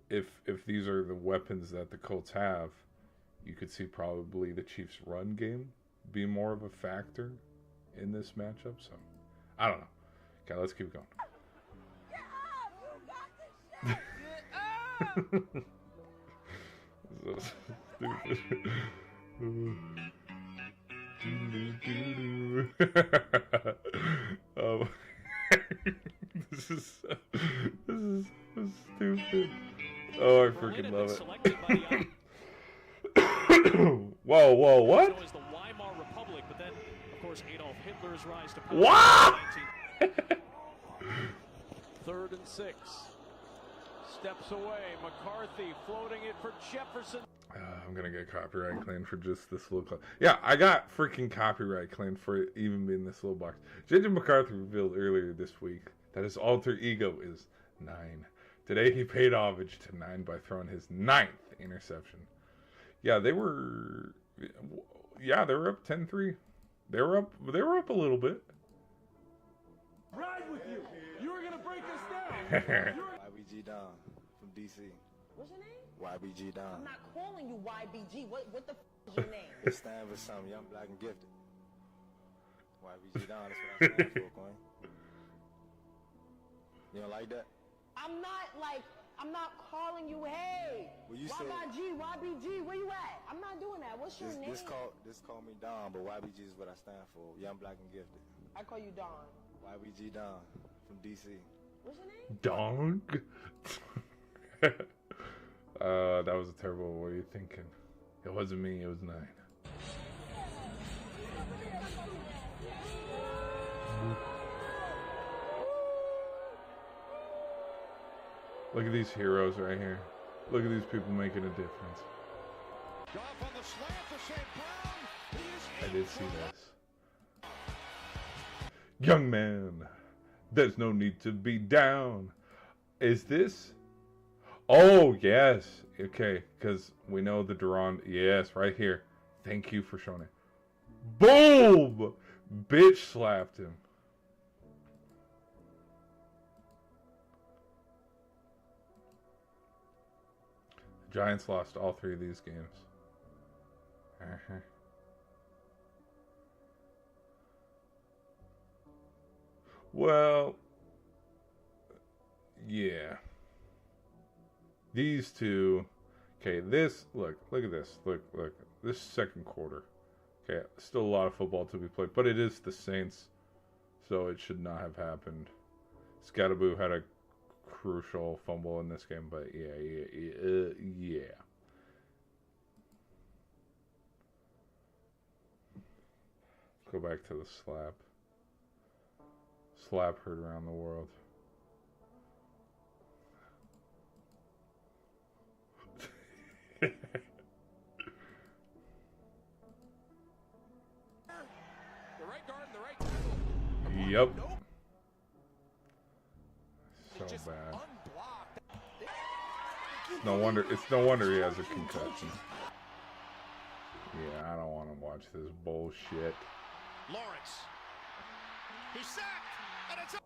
if these are the weapons that the Colts have, you could see probably the Chiefs' run game be more of a factor in this matchup. So, I don't know. Okay, let's keep going. so stupid. Oh, this is so stupid. Oh, I freaking love it. Whoa, what? So is the Weimar Republic, but then, of course, Adolf Hitler's rise to power. What? 3rd and 6. Steps away. McCarthy floating it for Jefferson. I'm gonna get copyright claimed for just this little clip. Yeah, I got freaking copyright claimed for it even being this little box. J.J. McCarthy revealed earlier this week that his alter ego is 9. Today he paid homage to 9 by throwing his 9th interception. Yeah, they were up 10-3. They were up a little bit. Ride with you. You were gonna break us down. YBG Don from DC. What's your name? YBG Don. I'm not calling you YBG. What the is your name? It stands for something. Young, black, and gifted. YBG Don. That's what I stand for, Queen. You don't like that? I'm not calling you, hey. Well, you said YBG, where you at? I'm not doing that. What's your name? This call me Don, but YBG is what I stand for. Young, black, and gifted. I call you Don. YBG Don from DC. What's your name? Dong. That was a terrible. What are you thinking? It wasn't me. It was 9. Look at these heroes right here. Look at these people making a difference. Off on the slant to St. Brown. I did see this. Young man, there's no need to be down. Is this? Oh, yes. Okay, because we know the Durand. Yes, right here. Thank you for showing it. Boom! Bitch slapped him. The Giants lost all 3 of these games. Well, yeah. These two. Okay, this, look at this. Look. This second quarter. Okay, still a lot of football to be played, but it is the Saints, so it should not have happened. Scatterboo had a crucial fumble in this game, but yeah. Let's go back to the slap. Slap heard around the world. The right guard and the right tackle. Yep. Nope. So Just bad. unblocked. It's no wonder he has a concussion. Yeah, I don't want to watch this bullshit. Lawrence. He's sacked. And it's up.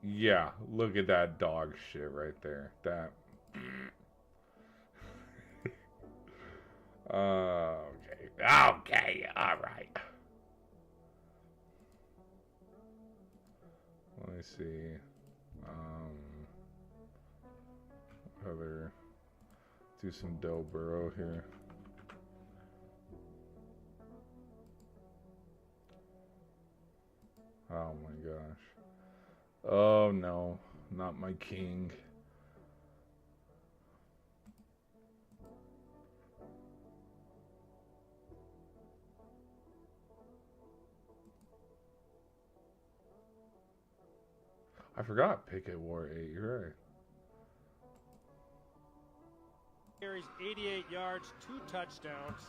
Yeah. Look at that dog shit right there. That. Okay, alright. Let me see. Other. Do some Del Burrow here. Oh my gosh. Oh no, not my king. I forgot Pickett wore 8. You're right. Carries 88 yards, 2 touchdowns.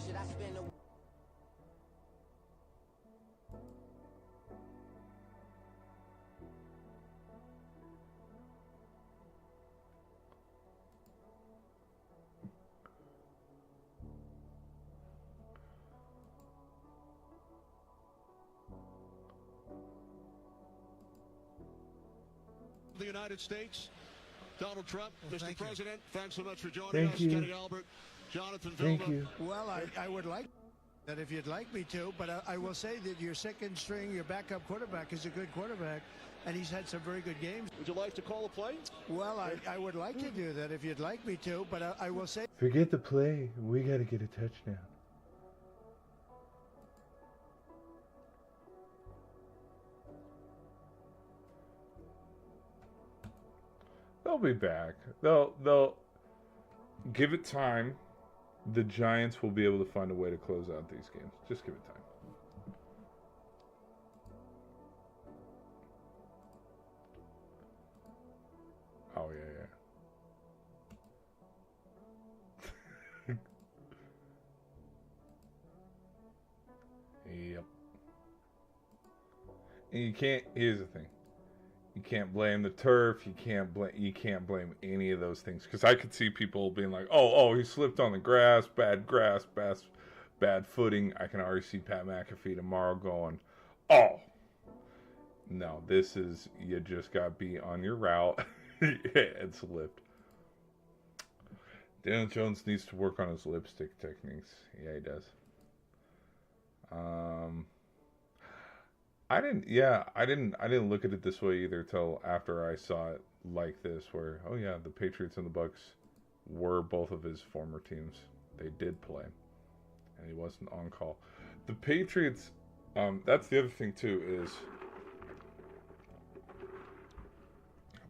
Should I spend a the United States, Donald Trump, Mr. President, thanks so much for joining Thank us. you. Kenny Albert, Jonathan Thank Vilma. you. Well, I would like That if you'd like me to, but I will say that your second string, your backup quarterback is a good quarterback, and he's had some very good games. Would you like to call a play? Well, I would like to do that if you'd like me to, but I will say. Forget the play. We got to get a touchdown. They'll be back. They'll give it time. The Giants will be able to find a way to close out these games. Just give it time. Oh, yeah. Yep. And you can't. Here's the thing. You can't blame the turf. You can't blame any of those things, because I could see people being like, "Oh, he slipped on the grass, bad footing." I can already see Pat McAfee tomorrow going, "Oh, no, this is you just got to be on your route and slipped." Daniel Jones needs to work on his lipstick techniques. Yeah, he does. I didn't look at it this way either till after I saw it like this, where, oh yeah, the Patriots and the Bucks were both of his former teams. They did play, and he wasn't on call. The Patriots, that's the other thing too, is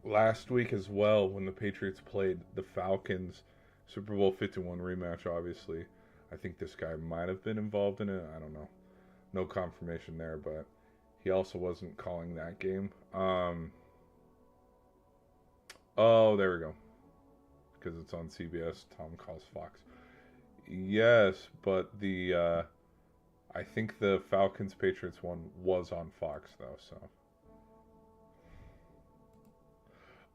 last week as well, when the Patriots played the Falcons, Super Bowl 51 rematch, obviously. I think this guy might have been involved in it. I don't know. No confirmation there, but he also wasn't calling that game. Oh, there we go. Because it's on CBS. Tom calls Fox. Yes, but I think the Falcons-Patriots one was on Fox, though, so.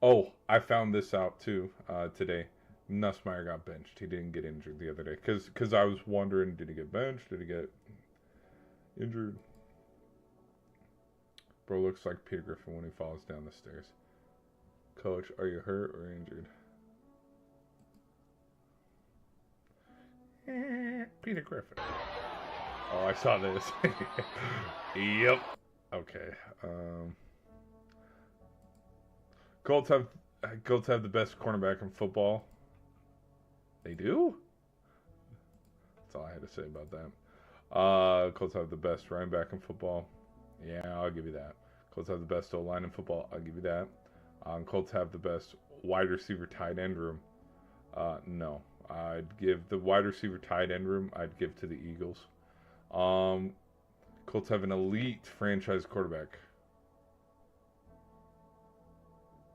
Oh, I found this out, too, today. Nussmeier got benched. He didn't get injured the other day. Because I was wondering, did he get benched? Did he get injured? Bro looks like Peter Griffin when he falls down the stairs. Coach, are you hurt or injured? Peter Griffin. Oh, I saw this. Yep. Okay. Colts have the best cornerback in football. They do? That's all I had to say about that. Colts have the best running back in football. Yeah, I'll give you that. Colts have the best O-line in football. I'll give you that. Colts have the best wide receiver tight end room. No. I'd give the wide receiver tight end room, I'd give to the Eagles. Colts have an elite franchise quarterback.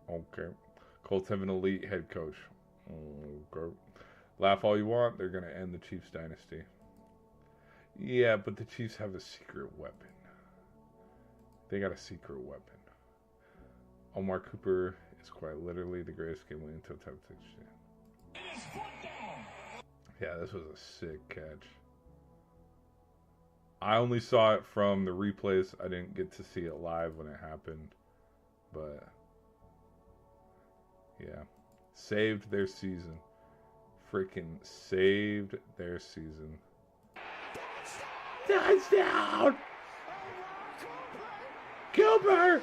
Okay. Colts have an elite head coach. Okay. Laugh all you want, they're going to end the Chiefs dynasty. Yeah, but the Chiefs have a secret weapon. They got a secret weapon. Omar Cooper is quite literally the greatest game-winning toe tap touchdown. Yeah, this was a sick catch. I only saw it from the replays. I didn't get to see it live when it happened. But, yeah. Saved their season. Freaking saved their season. Touchdown! Cooper!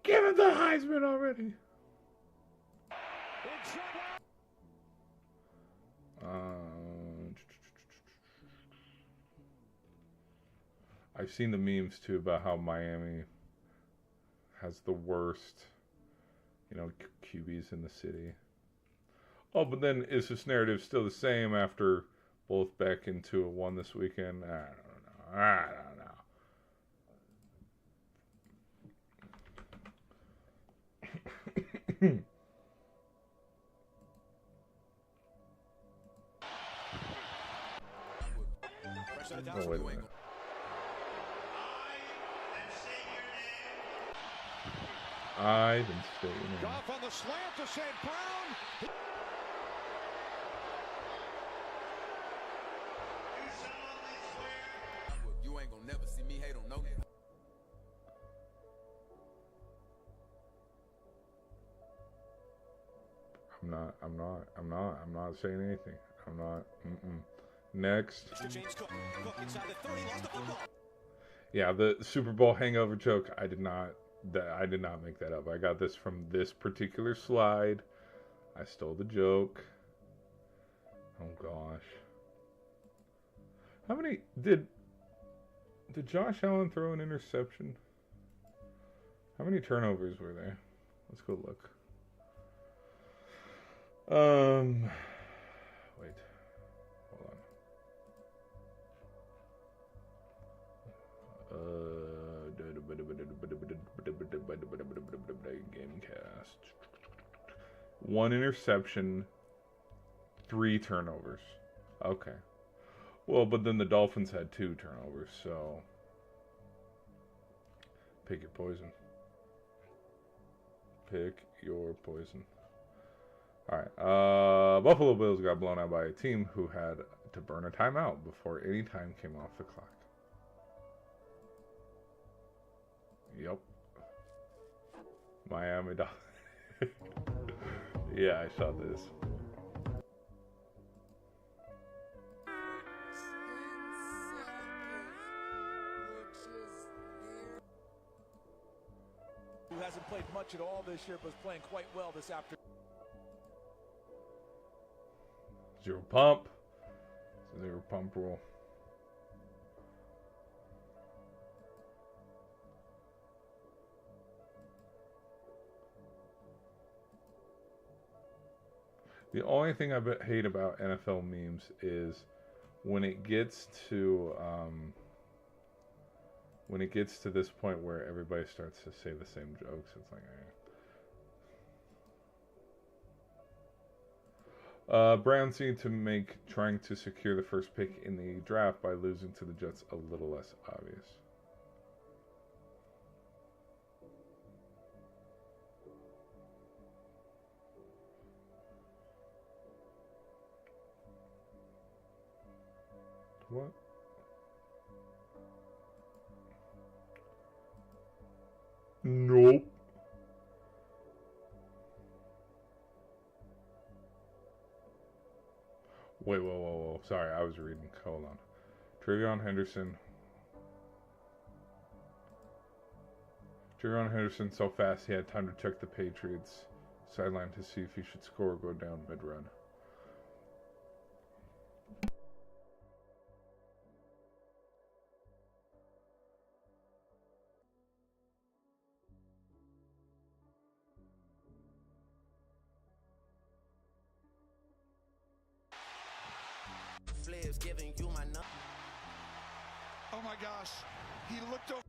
Give him the Heisman already! I've seen the memes too about how Miami has the worst, QBs in the city. Oh, but then is this narrative still the same after both back into a won this weekend? I don't know. Oh, wait a minute. I didn't say your name. Goff on the slant to St. Brown. You ain't gonna never see me hate on no nigga. I'm not saying anything. I'm not. Next. Yeah, the Super Bowl hangover joke, I did not make that up. I got this from this particular slide. I stole the joke. Oh gosh. How many did Josh Allen throw an interception? How many turnovers were there? Let's go look. Wait. Hold on. Gamecast. 1 interception, 3 turnovers. Okay. Well, but then the Dolphins had 2 turnovers, so pick your poison. Pick your poison. Alright, Buffalo Bills got blown out by a team who had to burn a timeout before any time came off the clock. Yep. Miami Dolphins. Yeah, I saw this. Who hasn't played much at all this year, but is playing quite well this afternoon. Zero pump. Zero pump rule. The only thing I hate about NFL memes is when it gets to this point where everybody starts to say the same jokes. It's like, Browns need to trying to secure the first pick in the draft by losing to the Jets a little less obvious. What? Nope. Wait, whoa. Sorry, I was reading. Hold on. Trevion Henderson. Trevion Henderson so fast he had time to check the Patriots sideline to see if he should score or go down mid-run. Giving you my number. Oh my gosh, he looked over.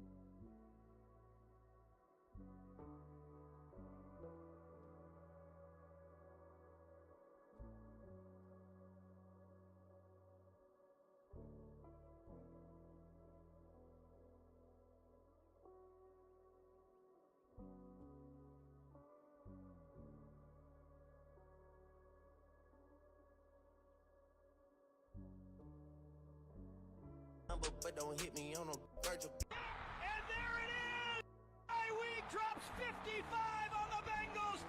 But don't hit me on a Virgil. And there it is! Tyreek drops 55 on the Bengals.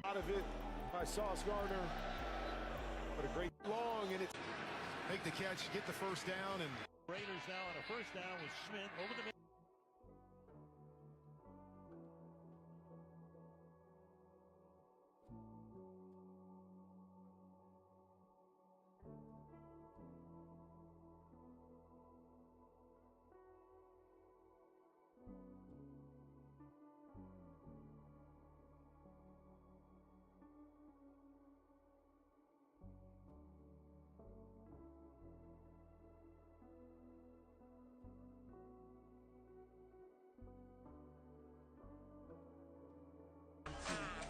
Out of it by Sauce Gardner. But a great long, and it's make the catch, get the first down, and Raiders now on a first down with Schmidt over the middle.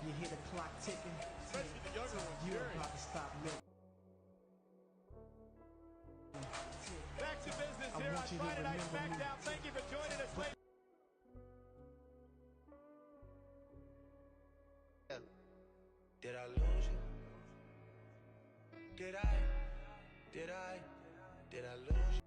You hear the clock ticking. Especially the younger ones. You're about to stop living. Back to business here on Friday Night SmackDown. Thank you for joining us late. Did I lose you? Did I lose?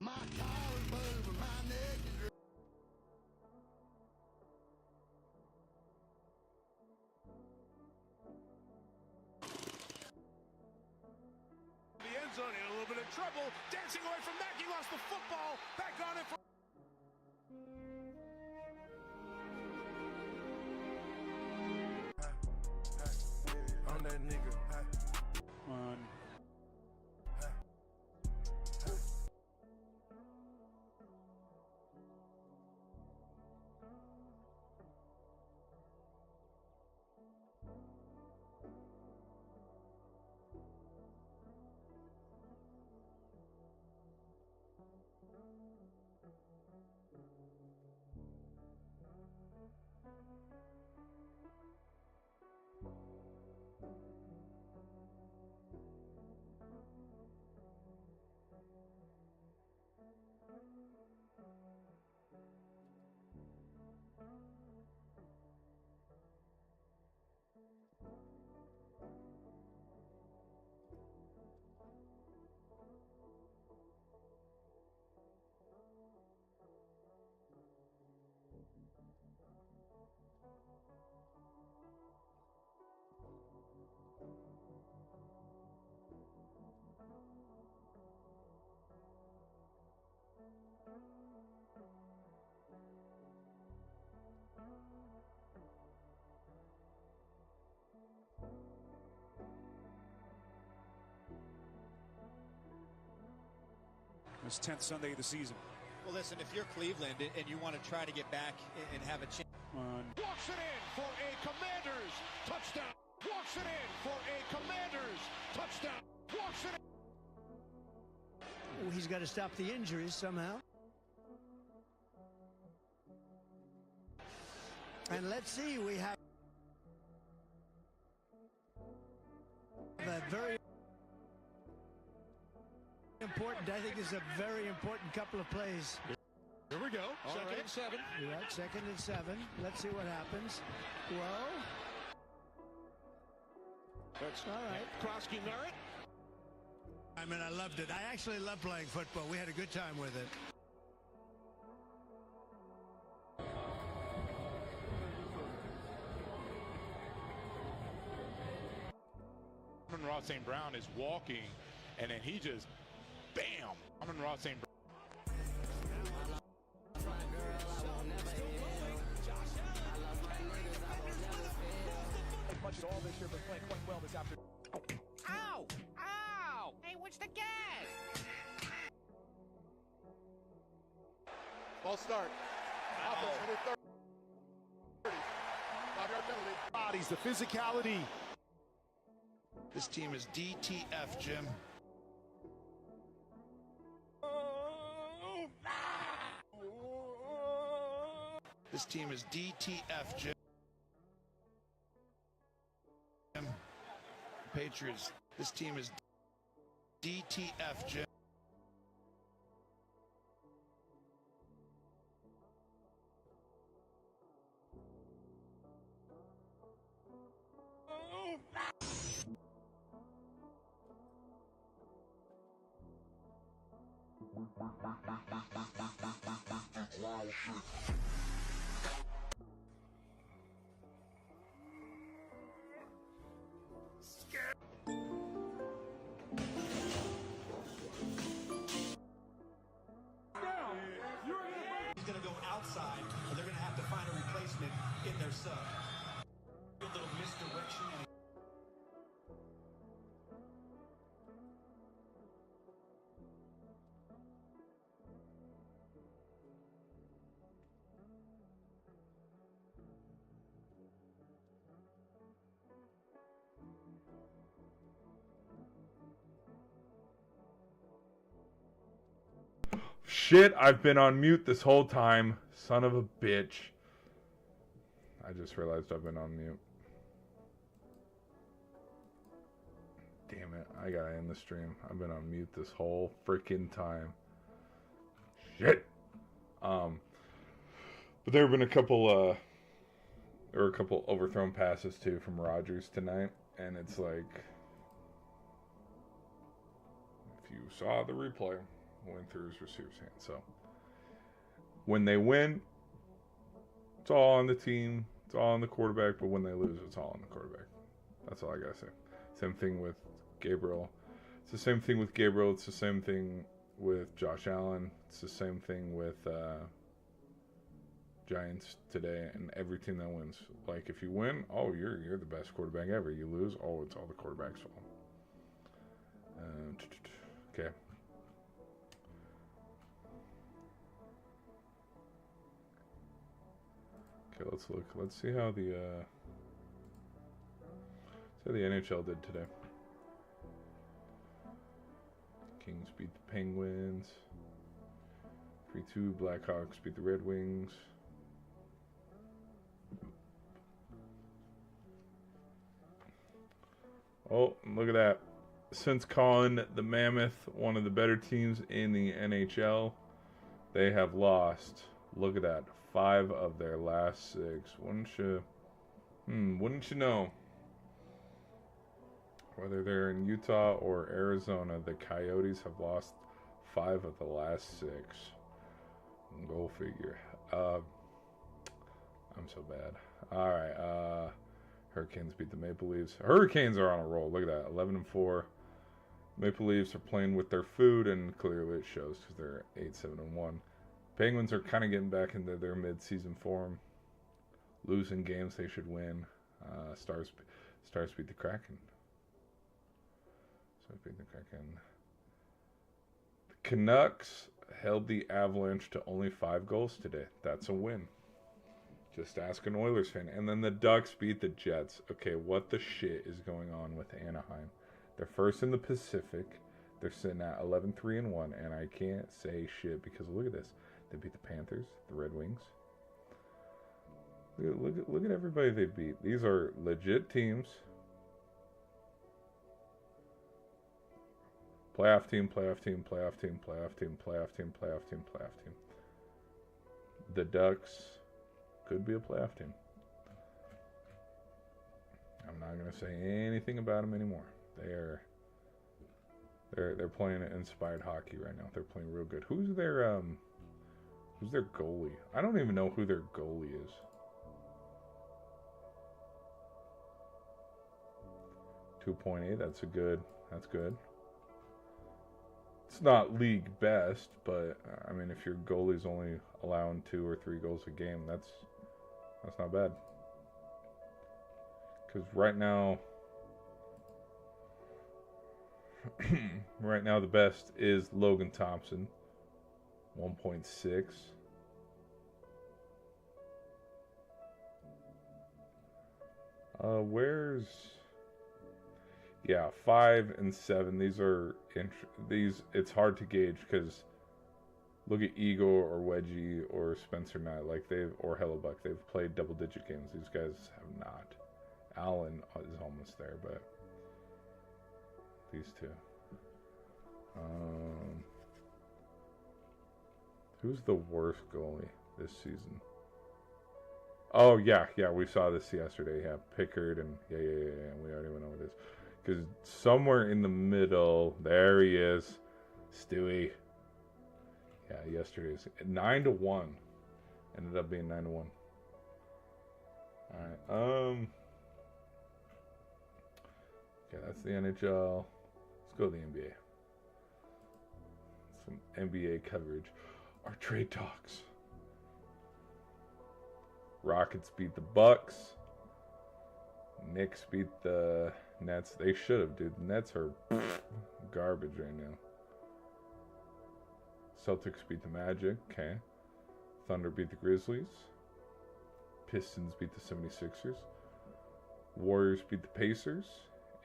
My collar's moving, my neck is... The end zone in a little bit of trouble. Dancing away from Mackey, lost the football. Back on it for... On that nigga. On. It's 10th Sunday of the season. Well, listen, if you're Cleveland and you want to try to get back and have a chance. Walks it in for a Commanders touchdown. Walks it in for a Commanders touchdown. Walks it in. He's got to stop the injuries somehow. And let's see, we have a very important, I think is a very important couple of plays. Here we go. All Second right. and 7. Right, 2nd and 7. Let's see what happens. Well, That's all right. Krosky Merritt. I mean, I loved it. I actually love playing football. We had a good time with it. Amon-Ra St. Brown is walking, and then he just, bam! Amon-Ra St. Brown. Much at all this year, but playing quite well this afternoon. Ow! Ow! Hey, what's the gas? Ball start. Offense for their 30. 5-yard penalty. Bodies, the physicality. This team is DTF, Jim. This team is DTF, Jim. Patriots, this team is DTF, Jim. adjustment in their sub. A little misdirection. Shit, I've been on mute this whole time. Son of a bitch. I just realized I've been on mute. Damn it, I gotta end the stream. I've been on mute this whole freaking time. Shit. But there have been a couple overthrown passes too from Rodgers tonight, and it's like, if you saw the replay, went through his receiver's hand. So when they win, it's all on the team, it's all on the quarterback, but when they lose, it's all on the quarterback. That's all I gotta say. Same thing with Gabriel. It's the same thing with Gabriel. It's the same thing with Josh Allen. It's the same thing with Giants today and every team that wins. Like, if you win, oh, you're the best quarterback ever. You lose, oh, it's all the quarterback's fault. Okay. Okay, let's look. Let's see how the NHL did today. Kings beat the Penguins. 3-2. Blackhawks beat the Red Wings. Oh, look at that. Since calling the Mammoth one of the better teams in the NHL, they have lost. Look at that. 5 of their last 6. Wouldn't you know? Whether they're in Utah or Arizona, the Coyotes have lost 5 of the last 6. Go figure. I'm so bad. Alright, Hurricanes beat the Maple Leafs. Hurricanes are on a roll. Look at that. 11-4. Maple Leafs are playing with their food, and clearly it shows because they're 8-7-1. Penguins are kind of getting back into their mid-season form. Losing games they should win. Stars beat the Kraken. Stars beat the Kraken. The Canucks held the Avalanche to only 5 goals today. That's a win. Just ask an Oilers fan. And then the Ducks beat the Jets. Okay, what the shit is going on with Anaheim? They're first in the Pacific. They're sitting at 11-3-1, and I can't say shit because look at this. They beat the Panthers, the Red Wings. Look at everybody they beat. These are legit teams. Playoff team, playoff team, playoff team, playoff team, playoff team, playoff team, playoff team. The Ducks could be a playoff team. I'm not going to say anything about them anymore. They're playing inspired hockey right now. They're playing real good. Who's their goalie? I don't even know who their goalie is. 2.8. That's good. It's not league best, but I mean, if your goalie's only allowing 2 or 3 goals a game, that's not bad. Because right now the best is Logan Thompson, 1.6. Where's 5 and 7. These it's hard to gauge because look at Igor or Wedgie or Spencer Knight, or Hellebuck. They've played double-digit games. These guys have not. Allen is almost there, but these two. Who's the worst goalie this season? Oh yeah, we saw this yesterday. Yeah, Pickard and yeah. We already know what it is. Because somewhere in the middle, there he is, Stewie. Yeah, yesterday's 9-1. Ended up being 9-1. All right. Okay, that's the NHL. Let's go to the NBA. Some NBA coverage. Our trade talks. Rockets beat the Bucks. Knicks beat the Nets. They should have, dude. The Nets are garbage right now. Celtics beat the Magic. Okay. Thunder beat the Grizzlies. Pistons beat the 76ers. Warriors beat the Pacers.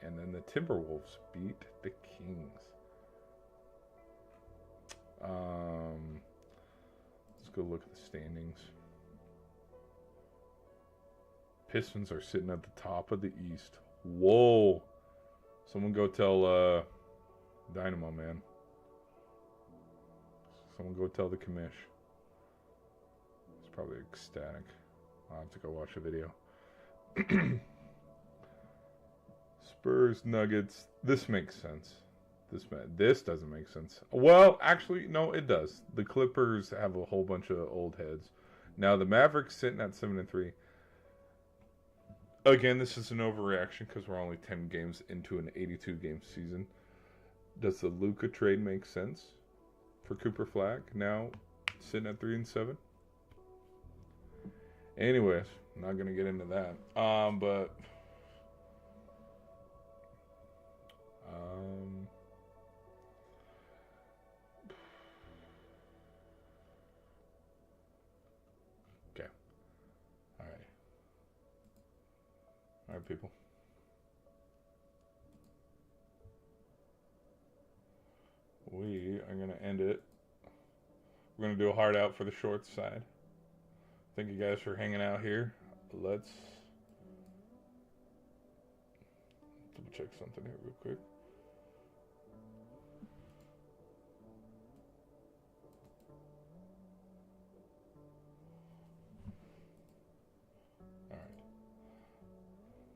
And then the Timberwolves beat the Kings. Let's go look at the standings. Pistons are sitting at the top of the East. Whoa. Someone go tell Dynamo, man. Someone go tell the commish. It's probably ecstatic. I'll have to go watch a video. Spurs, Nuggets. This makes sense. This doesn't make sense. Well, actually, no, it does. The Clippers have a whole bunch of old heads. Now, the Mavericks sitting at 7-3. Again, this is an overreaction because we're only 10 games into an 82-game season. Does the Luka trade make sense for Cooper Flag now sitting at 3-7? Anyways, I'm not going to get into that. But okay. All right, people. We are going to end it. We're going to do a hard out for the short side. Thank you guys for hanging out here. Let's double check something here real quick.